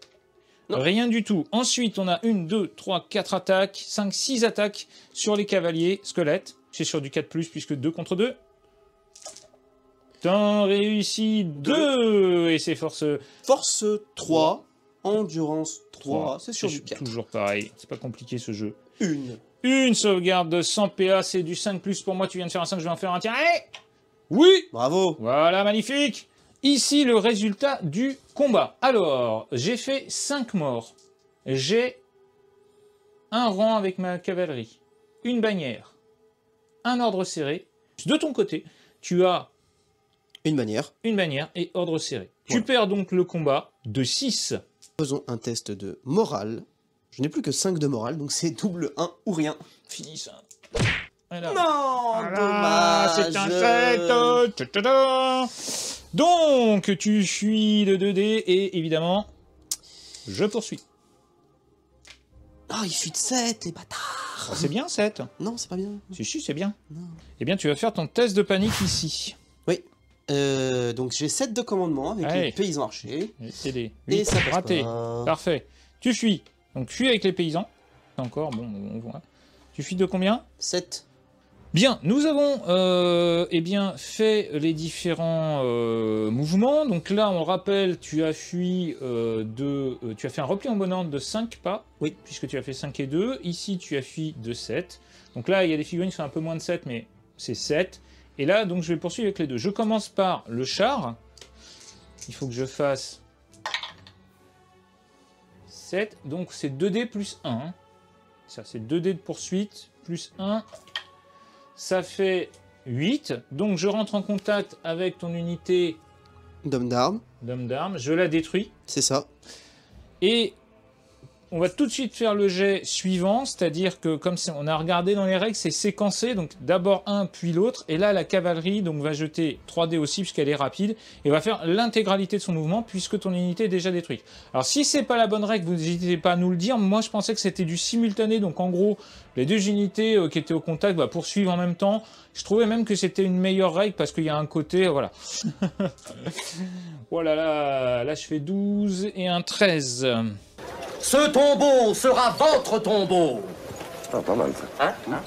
Non. Rien du tout. Ensuite, on a 1, 2, 3, 4 attaques, 5, 6 attaques sur les cavaliers squelettes. C'est sur du 4+, puisque 2 contre 2. T'en réussis 2, et c'est force Force 3, endurance 3, c'est sur du 4. Toujours pareil, c'est pas compliqué ce jeu. Une. Une sauvegarde de 100 PA, c'est du 5+, pour moi, tu viens de faire un 5, je vais en faire un, tiens, allez. Oui. Bravo. Voilà, magnifique. Ici, le résultat du combat. Alors, j'ai fait 5 morts. J'ai un rang avec ma cavalerie, une bannière, un ordre serré. De ton côté, tu as Une bannière. une bannière et ordre serré. Voilà. Tu perds donc le combat de 6. Faisons un test de morale. Je n'ai plus que 5 de morale, donc c'est double 1 ou rien. Fini ça. Voilà. Non, Voilà, dommage. c'est un 7. Ta-ta-ta. Donc, tu fuis le 2D et évidemment, je poursuis. Ah, il fuit de 7, les bâtards. C'est bien 7. Non, c'est pas bien. Si, c'est bien. Non. Eh bien, tu vas faire ton test de panique ici. Oui. Donc j'ai 7 de commandement avec Allez. les paysans archers. TD. Et ça passe raté. pas. Parfait. Tu fuis. Donc, fuis avec les paysans. Encore, bon, on voit. Tu fuis de combien? 7. Bien, nous avons eh bien, fait les différents mouvements. Donc là, on rappelle, tu as fui tu as fait un repli en bonne ordre de 5 pas. Oui. Puisque tu as fait 5 et 2. Ici, tu as fui de 7. Donc là, il y a des figurines qui sont un peu moins de 7, mais c'est 7. Et là, donc, je vais poursuivre avec les deux. Je commence par le char. Il faut que je fasse 7. Donc, c'est 2D plus 1. Ça, c'est 2D de poursuite plus 1. Ça fait 8. Donc je rentre en contact avec ton unité D'homme d'armes. d'homme d'armes, je la détruis. C'est ça. Et on va tout de suite faire le jet suivant, c'est-à-dire que comme on a regardé dans les règles, c'est séquencé, donc d'abord un puis l'autre, et là la cavalerie donc va jeter 3 dés aussi puisqu'elle est rapide, et va faire l'intégralité de son mouvement puisque ton unité est déjà détruite. Alors si c'est pas la bonne règle, vous n'hésitez pas à nous le dire, moi je pensais que c'était du simultané, donc en gros les deux unités qui étaient au contact poursuivent en même temps. Je trouvais même que c'était une meilleure règle parce qu'il y a un côté, voilà. Voilà, là je fais 12 et un 13. Ce tombeau sera votre tombeau. Ah, pas mal, ça. Hein?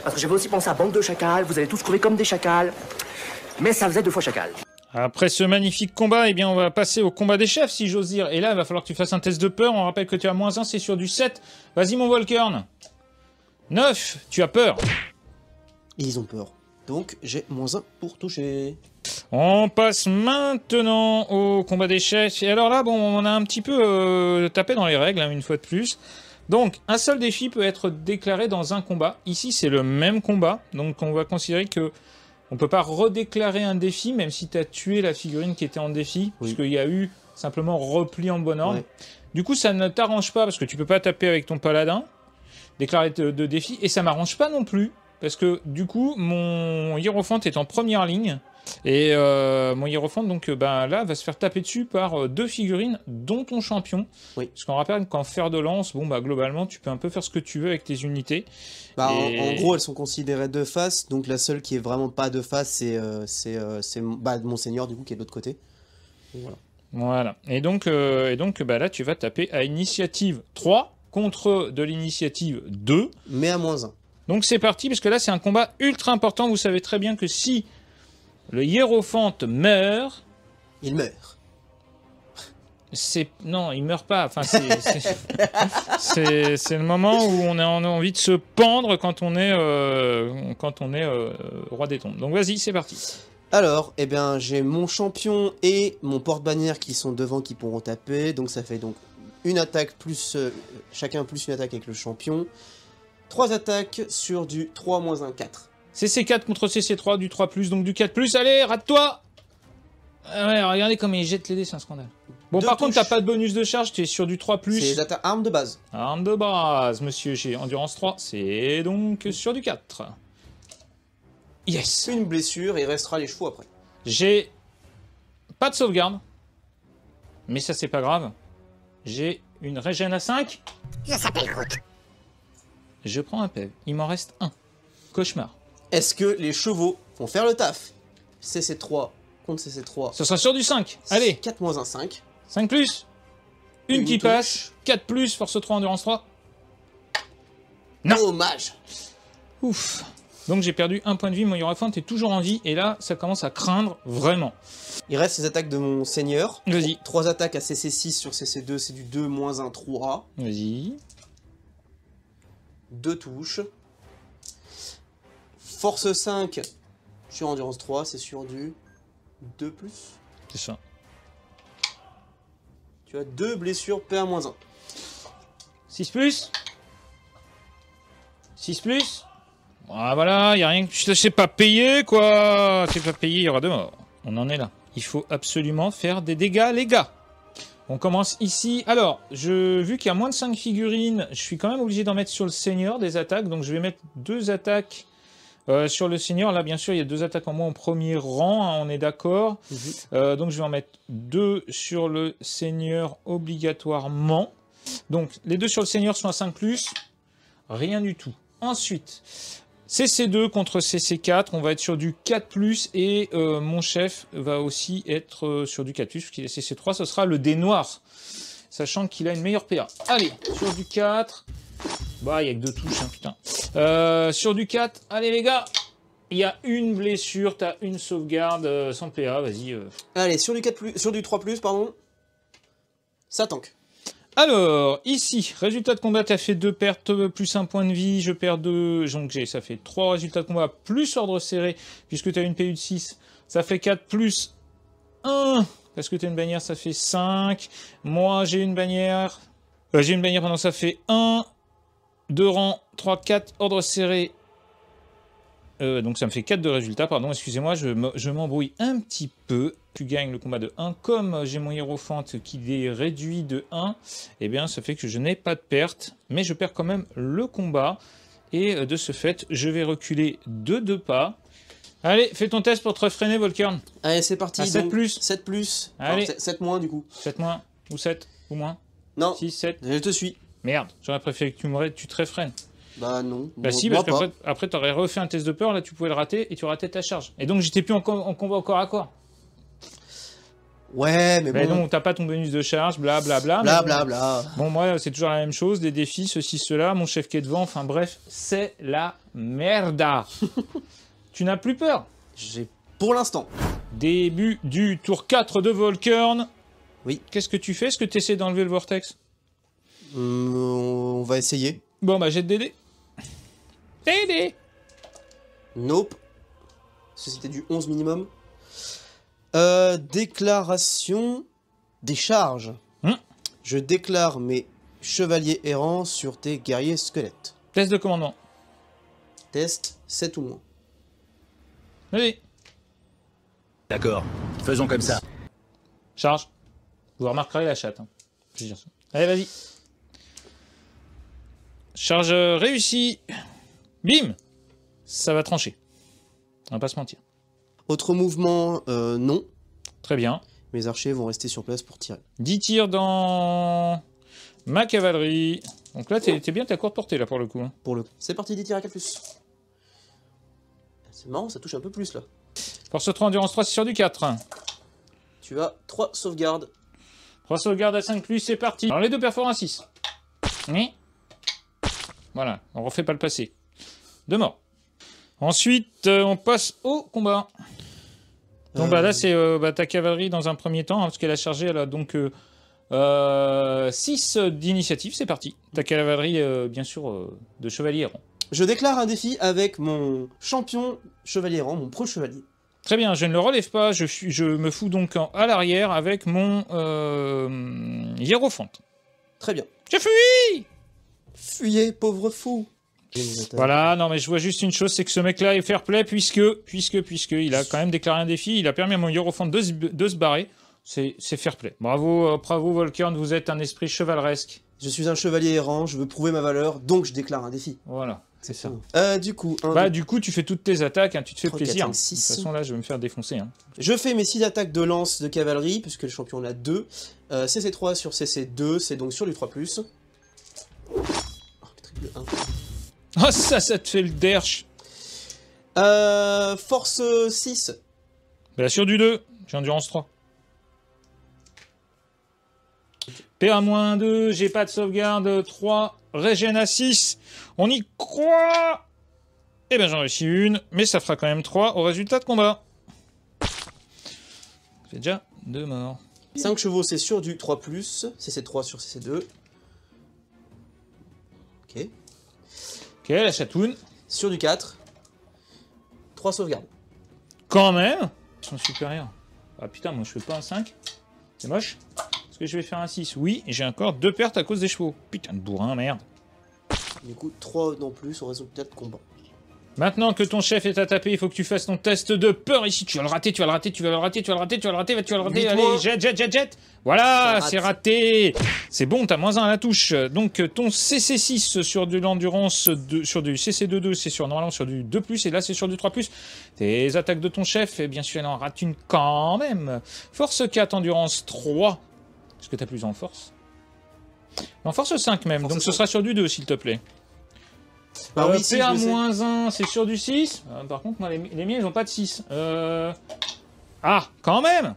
Parce que j'avais aussi pensé à bande de chacals, vous allez tous crever comme des chacals. Mais ça faisait 2 fois chacal. Après ce magnifique combat, eh bien, on va passer au combat des chefs, si j'ose dire. Et là, il va falloir que tu fasses un test de peur. On rappelle que tu as -1, c'est sur du 7. Vas-y, mon Volkern. 9, tu as peur. Ils ont peur. Donc j'ai -1 pour toucher. On passe maintenant au combat des chefs. Et alors là, bon, on a un petit peu tapé dans les règles, hein, une fois de plus. Donc, un seul défi peut être déclaré dans un combat. Ici, c'est le même combat. Donc, on va considérer que on peut pas redéclarer un défi, même si tu as tué la figurine qui était en défi, Oui. puisqu'il y a eu simplement repli en bon ordre. Ouais. Du coup, ça ne t'arrange pas, parce que tu peux pas taper avec ton paladin, déclarer de défi, et ça m'arrange pas non plus, parce que du coup, mon hiérophante est en première ligne, et mon hiérophante, donc là, va se faire taper dessus par 2 figurines, dont ton champion. Oui. Parce qu'on rappelle qu'en fer de lance, globalement, tu peux un peu faire ce que tu veux avec tes unités. En gros, elles sont considérées de face, donc la seule qui est vraiment pas de face, c'est Monseigneur, du coup, qui est de l'autre côté. Et voilà. Voilà. Et donc là, tu vas taper à initiative 3 contre de l'initiative 2. Mais à -1. Donc c'est parti, parce que là, c'est un combat ultra important. Vous savez très bien que si le hiérophante meurt... Il meurt. Non, il meurt pas. Enfin, c'est le moment où on a envie de se pendre quand on est roi des tombes. Donc vas-y, c'est parti. Alors, eh bien, j'ai mon champion et mon porte-bannière qui sont devant, qui pourront taper. Donc ça fait donc une attaque plus... chacun plus une attaque avec le champion. 3 attaques sur du 3 -1, 4. CC4 contre CC3, du 3+, donc du 4+. Allez, rate-toi! Ouais, regardez comme il jette les dés, c'est un scandale. Bon, Deux par contre, touches. t'as pas de bonus de charge, tu es sur du 3+. C'est l'attaque arme de base. Arme de base, monsieur, j'ai endurance 3, c'est donc sur du 4. Yes! Une blessure et il restera les chevaux après. J'ai pas de sauvegarde, mais ça c'est pas grave. J'ai une régène à 5. Ça s'appelle Groot. Je prends un PEV, il m'en reste un. Cauchemar. Est-ce que les chevaux vont faire le taf? CC3 contre CC3. Ce sera sur du 5. Allez, 4 -1, 5. 5+. Une qui touche. passe. 4+, force 3, endurance 3. Non. Dommage. Ouf. Donc j'ai perdu un point de vie, mon hiérophant est toujours en vie, et là, ça commence à craindre vraiment. Il reste les attaques de mon seigneur. Vas-y. 3 attaques à CC6 sur CC2, c'est du 2 -1, 3. Vas-y. 2 touches. Force 5 sur endurance 3, c'est sur du 2+. C'est ça. Tu as 2 blessures PA -1. 6+. 6+. Ah, voilà, il a rien que... C'est pas payé, quoi. C'est pas payé, il y aura 2 morts. On en est là. Il faut absolument faire des dégâts, les gars. On commence ici. Alors, vu qu'il y a moins de 5 figurines, je suis quand même obligé d'en mettre sur le seigneur des attaques. Donc, je vais mettre 2 attaques sur le seigneur. Là, bien sûr, il y a 2 attaques en moins en premier rang, hein, on est d'accord. Donc, je vais en mettre 2 sur le seigneur obligatoirement. Donc, les 2 sur le seigneur sont à 5+. Rien du tout. Ensuite, CC2 contre CC4, on va être sur du 4+, et mon chef va aussi être sur du 4+, puisqu'il est CC3, ce sera le dé noir, sachant qu'il a une meilleure PA. Allez, sur du 4, bah il n'y a que 2 touches, hein, putain. Sur du 4, allez les gars, il y a une blessure, t'as une sauvegarde sans PA, vas-y. Allez, sur du 3+, pardon, ça tank. Alors, ici, résultat de combat, tu as fait 2 pertes plus 1 point de vie, je perds 2, donc ça fait 3 résultats de combat plus ordre serré, puisque tu as une PU de 6, ça fait 4 plus 1, parce que tu as une bannière, ça fait 5, moi j'ai une bannière, pardon, ça fait 1, 2 rangs, 3, 4, ordre serré, donc ça me fait 4 de résultats, pardon, excusez-moi, je m'embrouille un petit peu. Tu gagnes le combat de 1. Comme j'ai mon hiérophante qui est réduit de 1, eh bien ça fait que je n'ai pas de perte, mais je perds quand même le combat. Et de ce fait, je vais reculer de 2 pas. Allez, fais ton test pour te freiner, Volkern. Allez, c'est parti. À 7 plus. 7 plus. Allez. Enfin, 7 moins du coup. 7 moins, ou 7, ou moins. Non, 6, 7. je te suis. Merde, j'aurais préféré que tu te réfrènes. Bah non. Bah si, moi parce pas. qu'après t'aurais refait un test de peur, là tu pouvais le rater et tu ratais ta charge. Et donc j'étais plus en combat au corps à corps. Ouais, mais Bah bon. donc t'as pas ton bonus de charge, blablabla. Blablabla. Bon, moi c'est toujours la même chose, des défis, ceci, cela, mon chef qui est devant, enfin bref, c'est la merda. Tu n'as plus peur. J'ai pour l'instant. Début du tour 4 de Volkern. Oui. Qu'est-ce que tu fais? Est-ce que tu essaies d'enlever le vortex? On va essayer. Bon bah jette des dés. Des dés. Nope. C'était du 11 minimum. Déclaration des charges. Je déclare mes chevaliers errants sur tes guerriers squelettes. Test de commandement. Test 7 ou moins. Allez. D'accord, faisons comme ça. Charge. Vous remarquerez la chatte. Hein. Je veux dire ça. Allez, vas-y. Charge réussie. Bim. Ça va trancher. On va pas se mentir. Autre mouvement, non. Très bien. Mes archers vont rester sur place pour tirer. 10 tirs dans ma cavalerie. Donc là, t'es bien ta courte portée, là, pour le coup. Hein. Pour le coup. C'est parti, 10 tirs à 4+. C'est marrant, ça touche un peu plus, là. Force 3, endurance 3, c'est sur du 4. Tu as 3 sauvegardes. 3 sauvegardes à 5+, c'est parti. Alors les deux perforants à 6. Oui. Voilà, on refait pas le passé. 2 morts. Ensuite, on passe au combat. Donc bah, là, c'est ta cavalerie dans un premier temps, hein, parce qu'elle a chargé, elle a donc 6 d'initiative, c'est parti. Ta cavalerie, bien sûr, de chevalier errant. Je déclare un défi avec mon champion chevalier errant, mon pro chevalier. Très bien, je ne le relève pas, je me fous donc à l'arrière avec mon hiérophante. Très bien. Je fuis! Fuyez, pauvre fou. Voilà, non mais je vois juste une chose, c'est que ce mec-là est fair play puisque il a quand même déclaré un défi, il a permis à mon hiérophante de se barrer. C'est fair play. Bravo, bravo Volkern, vous êtes un esprit chevaleresque. Je suis un chevalier errant, je veux prouver ma valeur, donc je déclare un défi. Voilà, c'est ça. Du coup, Du coup, tu fais toutes tes attaques, hein, tu te fais 3, plaisir. 4, 5, 6. De toute façon, là, je vais me faire défoncer. Hein. Je fais mes 6 attaques de lance de cavalerie, puisque le champion en a 2. CC3 sur CC2, c'est donc sur du 3+. Oh, triple 1. Oh, ça te fait le derche. Force 6. Bah, sur du 2, j'ai endurance 3. PA-2, j'ai pas de sauvegarde, 3, régène à 6. On y croit. Eh ben j'en réussis une, mais ça fera quand même 3 au résultat de combat. J'ai déjà 2 morts. 5 chevaux, c'est sur du 3+, CC3 sur CC2. Ok. Ok, la chatoune. Sur du 4. 3 sauvegardes. Quand même. Ils sont supérieurs. Ah putain, moi je fais pas un 5. C'est moche. Est-ce que je vais faire un 6? Oui, et j'ai encore 2 pertes à cause des chevaux. Putain de bourrin, merde. Du coup, 3 non plus au résultat de combat. Maintenant que ton chef est à taper, il faut que tu fasses ton test de peur ici. Tu vas le rater, tu vas le rater, tu vas le rater, tu vas le rater, tu vas le rater, tu vas le rater. Allez, jet. Voilà, c'est raté. C'est bon, t'as -1 à la touche. Donc ton CC6 sur de l'endurance, sur du CC2, c'est normalement sur du 2+, et là c'est sur du 3+. Tes attaques de ton chef, et bien sûr, elle en rate une quand même. Force 4, endurance 3. Est-ce que t'as plus en force? En force 5 même, Force donc 5. ce sera sur du 2, s'il te plaît. Bah oui, si, je le sais. PA-1, c'est sur du 6. Par contre, moi, les miens, ils ont pas de 6. Ah, quand même.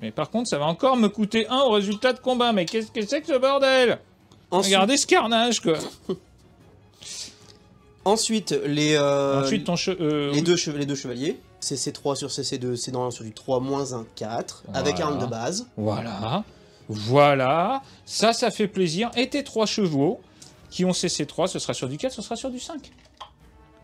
Mais par contre, ça va encore me coûter 1 au résultat de combat. Mais qu'est-ce que c'est que ce bordel? Regardez ce carnage, quoi. Ensuite, les deux chevaliers. CC3 sur CC2, c'est normalement sur du 3 -1, 4. Voilà. Avec un arme de base. Voilà. Ça fait plaisir. Et tes 3 chevaux qui ont CC3, ce sera sur du 4, ce sera sur du 5.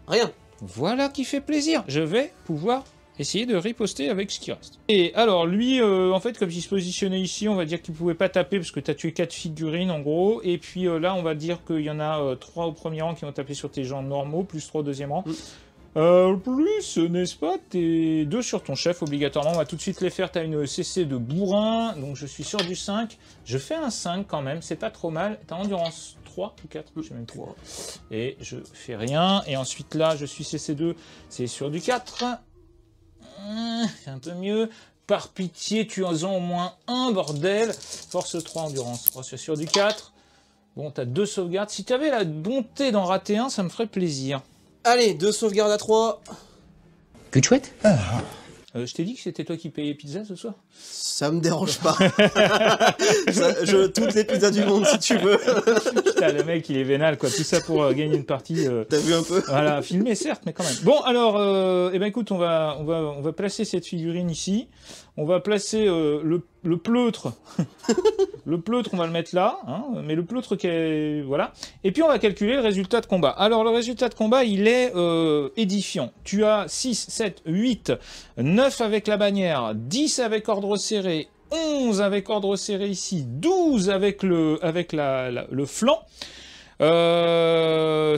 Rien. Voilà qui fait plaisir. Je vais pouvoir essayer de riposter avec ce qui reste. Et alors, lui, en fait, comme il se positionnait ici, on va dire qu'il pouvait pas taper parce que tu as tué 4 figurines, en gros. Et puis là, on va dire qu'il y en a 3 au premier rang qui vont taper sur tes gens normaux, plus 3 au deuxième rang. Plus, n'est-ce pas? T'es 2 sur ton chef, obligatoirement. On va tout de suite les faire. T'as une CC de bourrin, donc je suis sur du 5. Je fais un 5 quand même, c'est pas trop mal. T'as endurance 3 ou 4? Je sais même plus. Et je fais rien. Et ensuite là, je suis CC2, c'est sur du 4. C'est un peu mieux. Par pitié, tu en as au moins un, bordel. Force 3, endurance 3, c'est sur du 4. Bon, t'as 2 sauvegardes. Si t'avais la bonté d'en rater un, ça me ferait plaisir. Allez, 2 sauvegardes à 3. Plus de chouette. Je t'ai dit que c'était toi qui payais pizza ce soir? Ça me dérange pas. Toutes les pizzas du monde si tu veux. Putain, le mec il est vénal quoi, tout ça pour gagner une partie. T'as vu un peu? Voilà, filmé certes, mais quand même. Bon alors, eh ben écoute, on va placer cette figurine ici. On va placer le pleutre. Le pleutre, on va le mettre là, hein, mais le pleutre qui est... Voilà. Et puis on va calculer le résultat de combat. Alors le résultat de combat, il est édifiant. Tu as 6, 7, 8, 9 avec la bannière, 10 avec ordre serré, 11 avec ordre serré ici, 12 avec le flanc.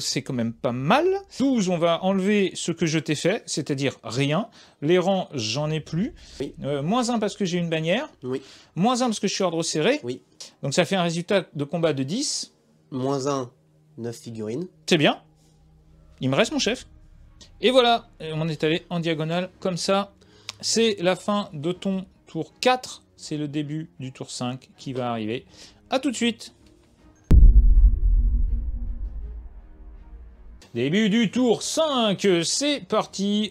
C'est quand même pas mal. 12, on va enlever ce que je t'ai fait, c'est-à-dire rien. Les rangs, j'en ai plus. Oui. Moins 1 parce que j'ai une bannière. Oui. Moins 1 parce que je suis ordre serré. Oui. Donc ça fait un résultat de combat de 10. Moins 1, 9 figurines. C'est bien. Il me reste mon chef. Et voilà, on est allé en diagonale comme ça. C'est la fin de ton tour 4. C'est le début du tour 5 qui va arriver. A tout de suite. Début du tour 5, c'est parti.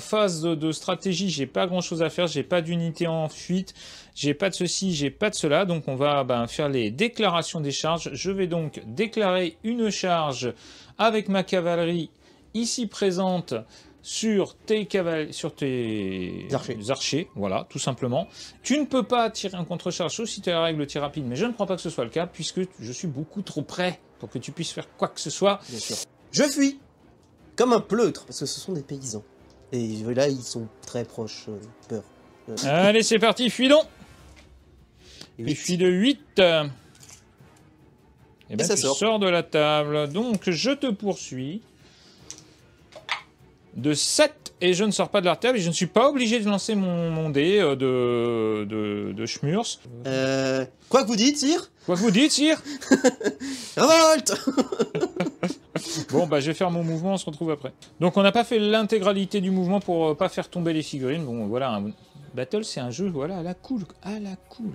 Phase de stratégie, j'ai pas grand chose à faire, j'ai pas d'unité en fuite, j'ai pas de ceci, j'ai pas de cela, donc on va faire les déclarations des charges. Je vais donc déclarer une charge avec ma cavalerie ici présente sur tes archers, voilà, tout simplement. Tu ne peux pas tirer un contre-charge sauf si tu as la règle tir rapide, mais je ne crois pas que ce soit le cas, puisque je suis beaucoup trop près pour que tu puisses faire quoi que ce soit. Bien sûr. Je fuis comme un pleutre, parce que ce sont des paysans. Et là, ils sont très proches, peur. Allez, c'est parti, fuis donc. Et fuis de 8. Et ben, ça tu sort. sors de la table. Donc, je te poursuis. De 7, et je ne sors pas de la table, et je ne suis pas obligé de lancer mon dé de Schmurs. Quoi que vous dites, sire? Quoi que vous dites, sire? Révolte. Bon, je vais faire mon mouvement, on se retrouve après. Donc, on n'a pas fait l'intégralité du mouvement pour pas faire tomber les figurines. Bon, voilà, un battle, c'est un jeu, voilà, à la cool, à la cool.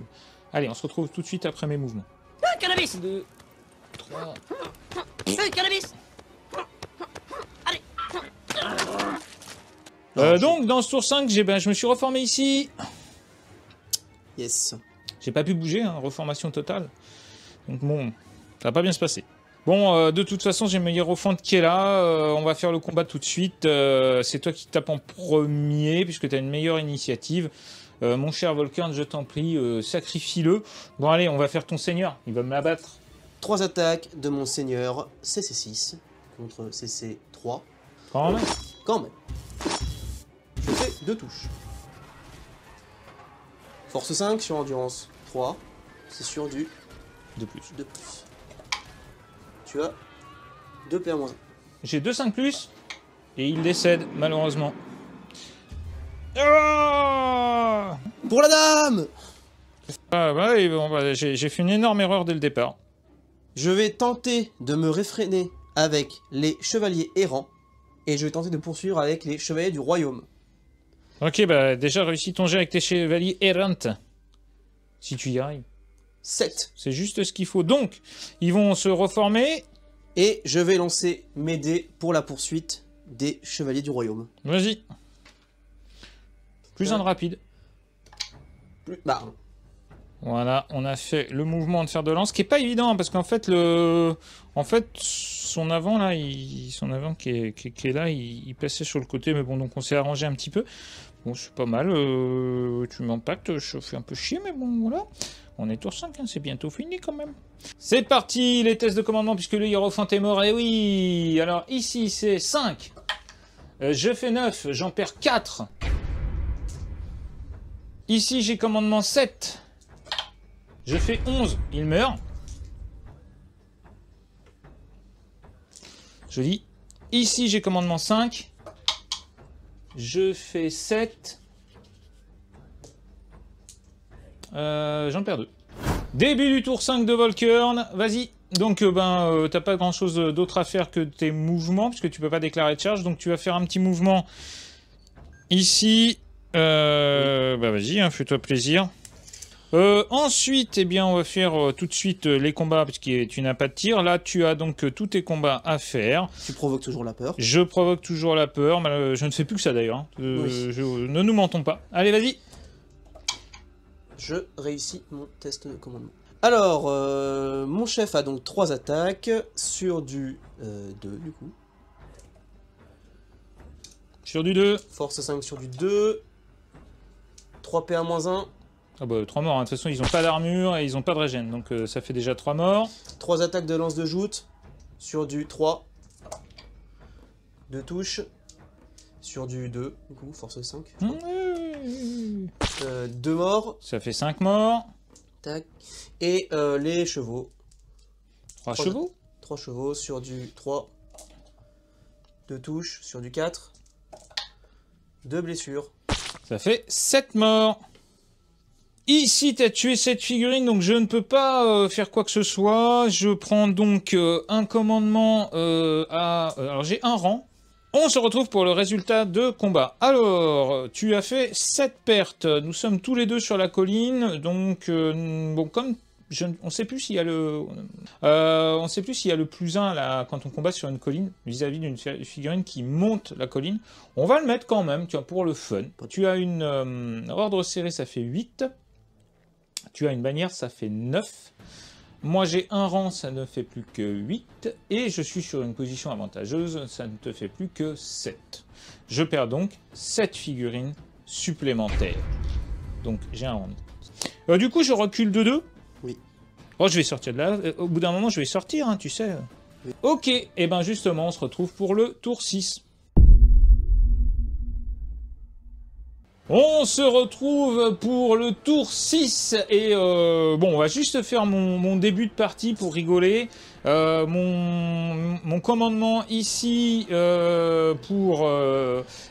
Allez, on se retrouve tout de suite après mes mouvements. Cannabis! 2, 3... Cannabis! Donc, dans ce tour 5, je me suis reformé ici. Yes. J'ai pas pu bouger, hein, reformation totale. Donc bon, ça va pas bien se passer. Bon, de toute façon, j'ai mon hiérophant qui est là. On va faire le combat tout de suite. C'est toi qui tapes en premier, puisque tu as une meilleure initiative. Mon cher Volkern, je t'en prie, sacrifie-le. Bon, allez, on va faire ton seigneur. Il va me l'abattre. 3 attaques de mon seigneur CC6 contre CC3. Quand même. Quand même. Je fais 2 touches. Force 5 sur endurance 3. C'est sur du De plus. 2 plus. Tu as 2 PA-1. J'ai 2 5+, et il décède, malheureusement. Ah Pour la dame! et bon, j'ai fait une énorme erreur dès le départ. Je vais tenter de me réfréner avec les chevaliers errants. Et je vais tenter de poursuivre avec les chevaliers du royaume. Ok, déjà réussis ton jet avec tes chevaliers errantes. Si tu y arrives. 7. C'est juste ce qu'il faut. Donc, ils vont se reformer. Et je vais lancer mes dés pour la poursuite des chevaliers du royaume. Vas-y. Plus un de rapide. Voilà, on a fait le mouvement de fer de lance, qui est pas évident, parce qu'en fait, son avant, là, son avant qui est là, il passait sur le côté, mais bon, donc on s'est arrangé un petit peu. Bon, c'est pas mal, tu m'impactes, je fais un peu chier, mais bon, voilà. On est tour 5, hein, c'est bientôt fini quand même. C'est parti, les tests de commandement, puisque le hiérophant est mort, et oui. Alors, ici, c'est 5. Je fais 9, j'en perds 4. Ici, j'ai commandement 7. Je fais 11, il meurt. Je dis, ici j'ai commandement 5, Je fais 7. J'en perds 2. Début du tour 5 de Volkern, vas-y. Donc t'as pas grand chose d'autre à faire que tes mouvements, puisque tu peux pas déclarer de charge, donc tu vas faire un petit mouvement ici. Bah vas-y, hein, fais-toi plaisir. Ensuite, eh bien, on va faire tout de suite les combats, parce que tu n'as pas de tir. Là, tu as donc tous tes combats à faire. Tu provoques toujours la peur. Je provoque toujours la peur. Je ne fais plus que ça d'ailleurs. Hein. Oui. Ne nous mentons pas. Allez, vas-y. Je réussis mon test de commandement. Alors, mon chef a donc 3 attaques sur du 2 du coup. Sur du 2. Force 5 sur du 2. 3 PA-1. Ah bah 3 morts. Hein. De toute façon, ils n'ont pas d'armure et ils n'ont pas de régène. Donc ça fait déjà 3 morts. 3 attaques de lance de joute sur du 3. 2 touches. Sur du 2, du coup, force 5. 2 morts. Ça fait 5 morts. Tac. Et les chevaux. 3 chevaux. 3 chevaux sur du 3. 2 touches sur du 4. 2 blessures. Ça fait 7 morts. Ici, tu as tué cette figurine, donc je ne peux pas faire quoi que ce soit. Je prends donc un commandement alors, j'ai un rang. On se retrouve pour le résultat de combat. Alors, tu as fait 7 pertes. Nous sommes tous les deux sur la colline. Donc, bon, comme on ne sait plus s'il y a le... on sait plus s'il y a le +1 là, quand on combat sur une colline, vis-à-vis d'une figurine qui monte la colline. On va le mettre quand même, tu vois, pour le fun. Tu as une ordre serré, ça fait 8. Tu as une bannière, ça fait 9. Moi, j'ai un rang, ça ne fait plus que 8. Et je suis sur une position avantageuse, ça ne te fait plus que 7. Je perds donc 7 figurines supplémentaires. Donc, j'ai un rang. Du coup, je recule de 2. Oui. Oh, je vais sortir de là. Au bout d'un moment, je vais sortir, hein, tu sais. Oui. Ok, et ben justement, on se retrouve pour le tour 6. On se retrouve pour le tour 6 et bon, on va juste faire mon début de partie pour rigoler. Mon commandement ici pour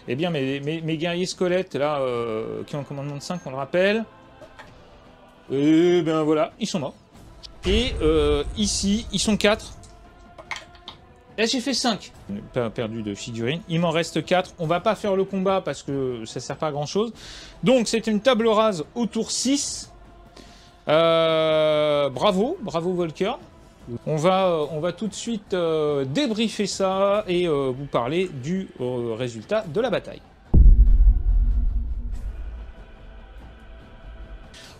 eh bien mes guerriers squelettes là qui ont un commandement de 5, on le rappelle. Et ben voilà, ils sont morts. Et ici, ils sont 4. Là, j'ai fait 5. Pas perdu de figurines. Il m'en reste 4. On va pas faire le combat parce que ça sert pas à grand chose. Donc, c'est une table rase au tour 6. Bravo Volkern. On va tout de suite débriefer ça et vous parler du résultat de la bataille.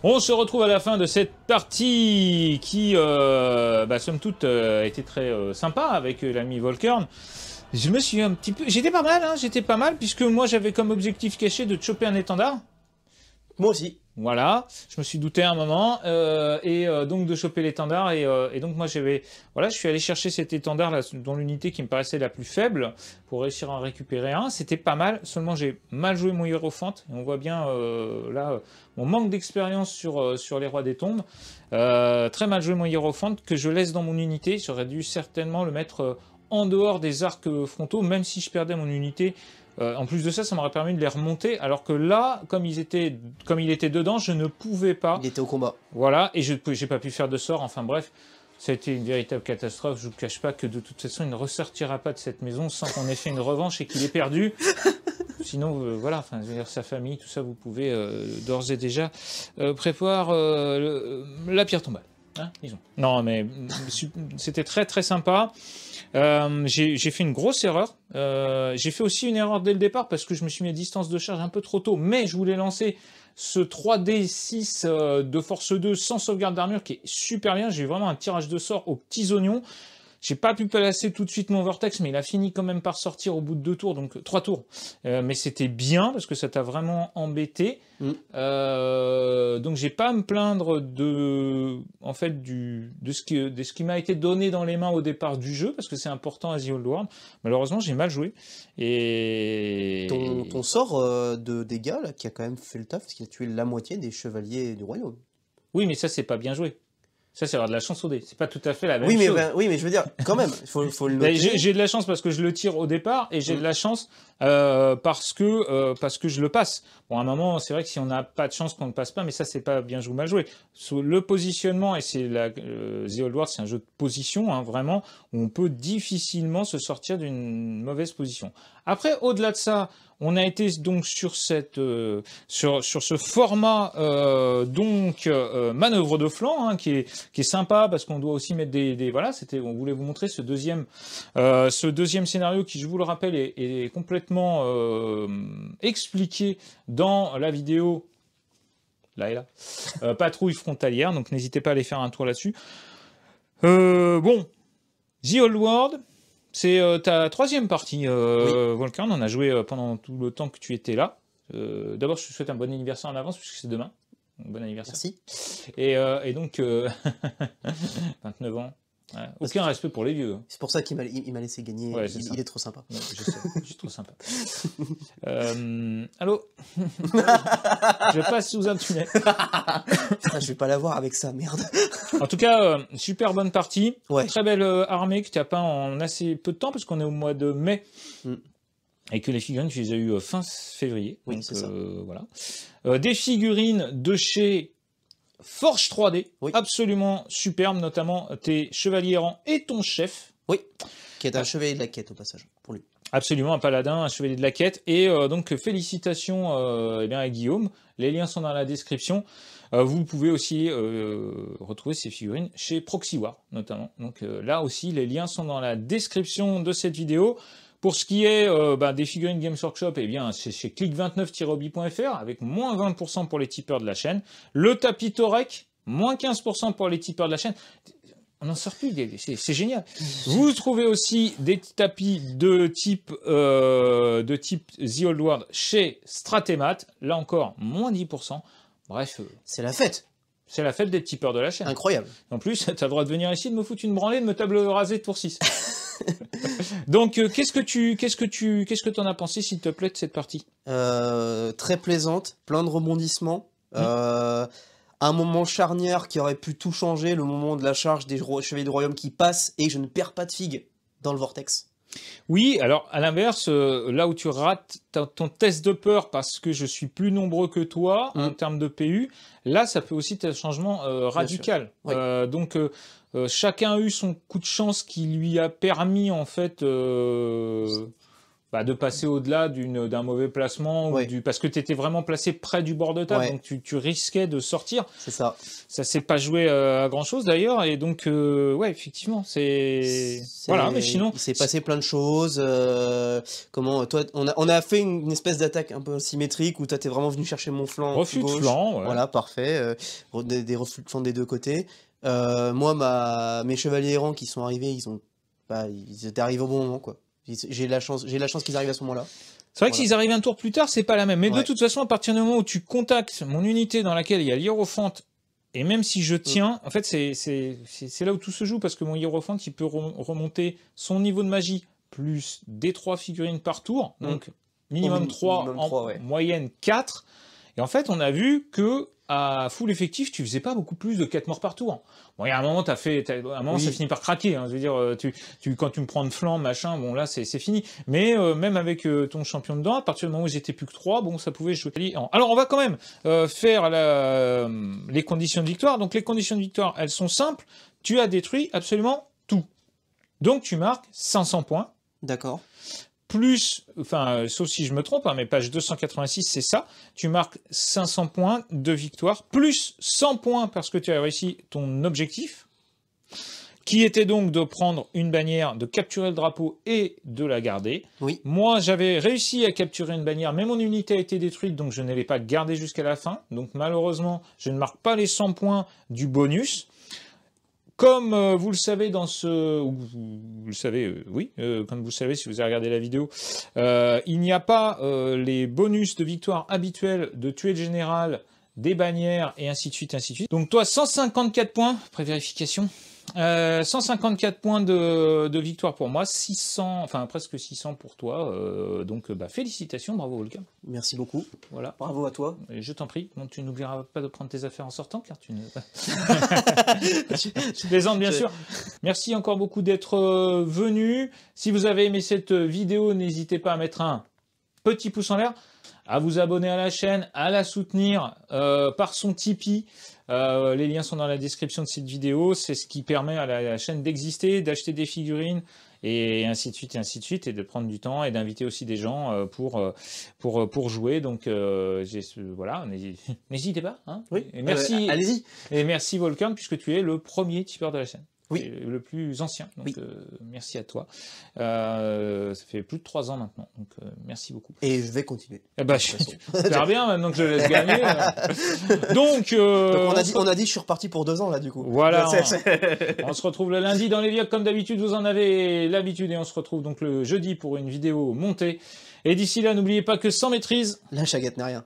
On se retrouve à la fin de cette partie qui, somme toute, était très sympa avec l'ami Volkern. Je me suis un petit peu... J'étais pas mal, hein, j'étais pas mal, puisque moi j'avais comme objectif caché de choper un étendard. Moi aussi. Voilà, je me suis douté un moment, donc de choper l'étendard, et donc moi je suis allé chercher cet étendard là, dont l'unité qui me paraissait la plus faible, pour réussir à en récupérer un. C'était pas mal, seulement j'ai mal joué mon hiérophante, et on voit bien là mon manque d'expérience sur les rois des tombes. Très mal joué mon hiérophante, que je laisse dans mon unité. J'aurais dû certainement le mettre en dehors des arcs frontaux, même si je perdais mon unité. En plus de ça, ça m'aurait permis de les remonter, alors que là, comme il était dedans, je ne pouvais pas. Il était au combat. Voilà, et j'ai pas pu faire de sort, enfin bref, ça a été une véritable catastrophe. Je vous cache pas que de toute façon, il ne ressortira pas de cette maison sans qu'on ait fait une revanche et qu'il ait perdu. Sinon, voilà, enfin, je veux dire, sa famille, tout ça, vous pouvez d'ores et déjà prévoir la pierre tombale. Hein, disons. Non, mais c'était très très sympa. J'ai fait une grosse erreur. J'ai fait aussi une erreur dès le départ parce que je me suis mis à distance de charge un peu trop tôt, mais je voulais lancer ce 3D6 de force 2 sans sauvegarde d'armure qui est super bien. J'ai eu vraiment un tirage de sort aux petits oignons. J'ai pas pu placer tout de suite mon vortex, mais il a fini quand même par sortir au bout de 2 tours, donc 3 tours. Mais c'était bien parce que ça t'a vraiment embêté. Donc j'ai pas à me plaindre de ce qui m'a été donné dans les mains au départ du jeu, parce que c'est important à The Old World. Malheureusement, j'ai mal joué. Et ton sort de dégâts là, qui a quand même fait le taf, parce qu'il a tué la moitié des chevaliers du royaume. oui, mais ça c'est pas bien joué. Ça, c'est avoir de la chance au dé. C'est pas tout à fait la même Oui, mais, chose. oui, mais je veux dire, quand même, il faut le Ben, noter. j'ai de la chance parce que je le tire au départ et j'ai de la chance parce que je le passe. Bon, à un moment, c'est vrai que si on n'a pas de chance qu'on ne passe pas, mais ça, c'est pas bien joué ou mal joué. Sur le positionnement, et c'est The Old World, c'est un jeu de position, hein, vraiment, où on peut difficilement se sortir d'une mauvaise position. Après, au-delà de ça, on a été donc sur sur ce format manœuvre de flanc, hein, qui est sympa parce qu'on doit aussi mettre voilà, on voulait vous montrer ce deuxième scénario qui, je vous le rappelle, est complètement expliqué dans la vidéo là et là, patrouille frontalière, donc n'hésitez pas à aller faire un tour là-dessus. Bon, The Old World, c'est ta troisième partie, Volcan. On en a joué pendant tout le temps que tu étais là. D'abord, je te souhaite un bon anniversaire en avance, puisque c'est demain. Bon anniversaire. Merci. Et donc, 29 ans. Ouais, aucun respect pour les vieux. C'est pour ça qu'il m'a laissé gagner. Ouais, il est trop sympa. Ouais, je sais, je suis trop sympa. Allô. Je passe sous un tunnel. Je vais pas l'avoir avec ça, merde. En tout cas, super bonne partie. Ouais. Très belle armée que tu as peint en assez peu de temps, parce qu'on est au mois de mai. Et que les figurines, tu les as eues fin février. Oui, c'est ça. Voilà. Des figurines de chez Forge 3D, absolument superbe, notamment tes chevaliers errants et ton chef. Oui, qui est un chevalier de la quête au passage, pour lui. Absolument, un paladin, un chevalier de la quête. Et donc, félicitations bien, à Guillaume. Les liens sont dans la description. Vous pouvez aussi retrouver ces figurines chez Proxy War, notamment. Donc là aussi, les liens sont dans la description de cette vidéo. Pour ce qui est des figurines Games Workshop, eh bien, c'est chez click29-hobby.fr avec moins 20% pour les tipeurs de la chaîne. Le tapis Torek, moins 15% pour les tipeurs de la chaîne. On n'en sort plus, c'est génial. Vous trouvez aussi des tapis de type The Old World chez Stratemat. Là encore, moins 10%. Bref. C'est la fête. C'est la fête des tipeurs de la chaîne. Incroyable. En plus, tu as le droit de venir ici, de me foutre une branlée, de me table rasée de tour 6. Donc, qu'est-ce que t'en as pensé, s'il te plaît, de cette partie? Très plaisante, plein de rebondissements. Un moment charnière qui aurait pu tout changer, le moment de la charge des chevaliers du royaume qui passe et je ne perds pas de figue dans le vortex. Oui, alors à l'inverse, là où tu rates ton test de peur parce que je suis plus nombreux que toi en termes de PU, là ça peut aussi être un changement radical. Oui. Donc chacun a eu son coup de chance qui lui a permis en fait de passer au-delà d'un mauvais placement, parce que tu étais vraiment placé près du bord de table, donc tu risquais de sortir. C'est ça. Ça s'est pas joué à grand-chose d'ailleurs, et donc, effectivement, voilà, mais sinon... Il s'est passé plein de choses. Toi, on a fait une espèce d'attaque un peu symétrique où tu étais vraiment venu chercher mon flanc. Refus gauche. de flanc, ouais. Voilà, parfait. Des refus de flanc des deux côtés. Moi, mes chevaliers errants qui sont arrivés, ils étaient arrivés au bon moment, quoi. J'ai la chance qu'ils arrivent à ce moment-là. C'est vrai que s'ils arrivent un tour plus tard, c'est pas la même. Mais de toute façon, à partir du moment où tu contactes mon unité dans laquelle il y a l'hiérophante, et même si je tiens, en fait, c'est là où tout se joue, parce que mon hiérophante, il peut remonter son niveau de magie plus des 3 figurines par tour, donc minimum 3, moyenne 4. Et en fait, on a vu que à full effectif, tu faisais pas beaucoup plus de 4 morts par tour. Bon, il y a un moment, ça finit par craquer. Hein. Je veux dire, quand tu me prends de flanc, machin, bon là, c'est fini. Mais même avec ton champion dedans, à partir du moment où j'étais plus que 3, bon, ça pouvait jouer. Alors, on va quand même faire les conditions de victoire. Donc, les conditions de victoire, elles sont simples. Tu as détruit absolument tout. Donc, tu marques 500 points. D'accord. Plus, sauf si je me trompe, mais page 286, c'est ça, tu marques 500 points de victoire, plus 100 points parce que tu as réussi ton objectif, qui était donc de prendre une bannière, de capturer le drapeau et de la garder. Oui. Moi, j'avais réussi à capturer une bannière, mais mon unité a été détruite, donc je ne l'ai pas gardée jusqu'à la fin. Donc malheureusement, je ne marque pas les 100 points du bonus. Comme vous le savez comme vous le savez si vous avez regardé la vidéo, il n'y a pas les bonus de victoire habituels de tuer le général, des bannières et ainsi de suite, ainsi de suite. Donc toi, 154 points, après vérification, 154 points de victoire pour moi, 600, enfin presque 600 pour toi. Donc félicitations, bravo Volcan. Merci beaucoup. Voilà. Bravo à toi. Et je t'en prie, donc tu n'oublieras pas de prendre tes affaires en sortant, car tu ne... Je plaisante bien sûr. Merci encore beaucoup d'être venu. Si vous avez aimé cette vidéo, n'hésitez pas à mettre un petit pouce en l'air, à vous abonner à la chaîne, à la soutenir par son Tipeee. Les liens sont dans la description de cette vidéo. C'est ce qui permet à la chaîne d'exister, d'acheter des figurines et ainsi de suite, et de prendre du temps et d'inviter aussi des gens pour jouer. Donc voilà, n'hésitez pas. Hein. Oui. Et merci. Allez-y. Et merci Volcan, puisque tu es le premier tipeur de la chaîne. Oui. Le plus ancien. Donc Oui. merci à toi. Ça fait plus de 3 ans maintenant. Donc merci beaucoup. Et je vais continuer. Eh ben, j'espère bien maintenant que je laisse gagner. Donc, on a dit je suis reparti pour 2 ans là du coup. Voilà. On se retrouve le lundi dans les vlogs comme d'habitude. Vous en avez l'habitude et on se retrouve donc le jeudi pour une vidéo montée. Et d'ici là, n'oubliez pas que sans maîtrise, La chaguette n'est rien.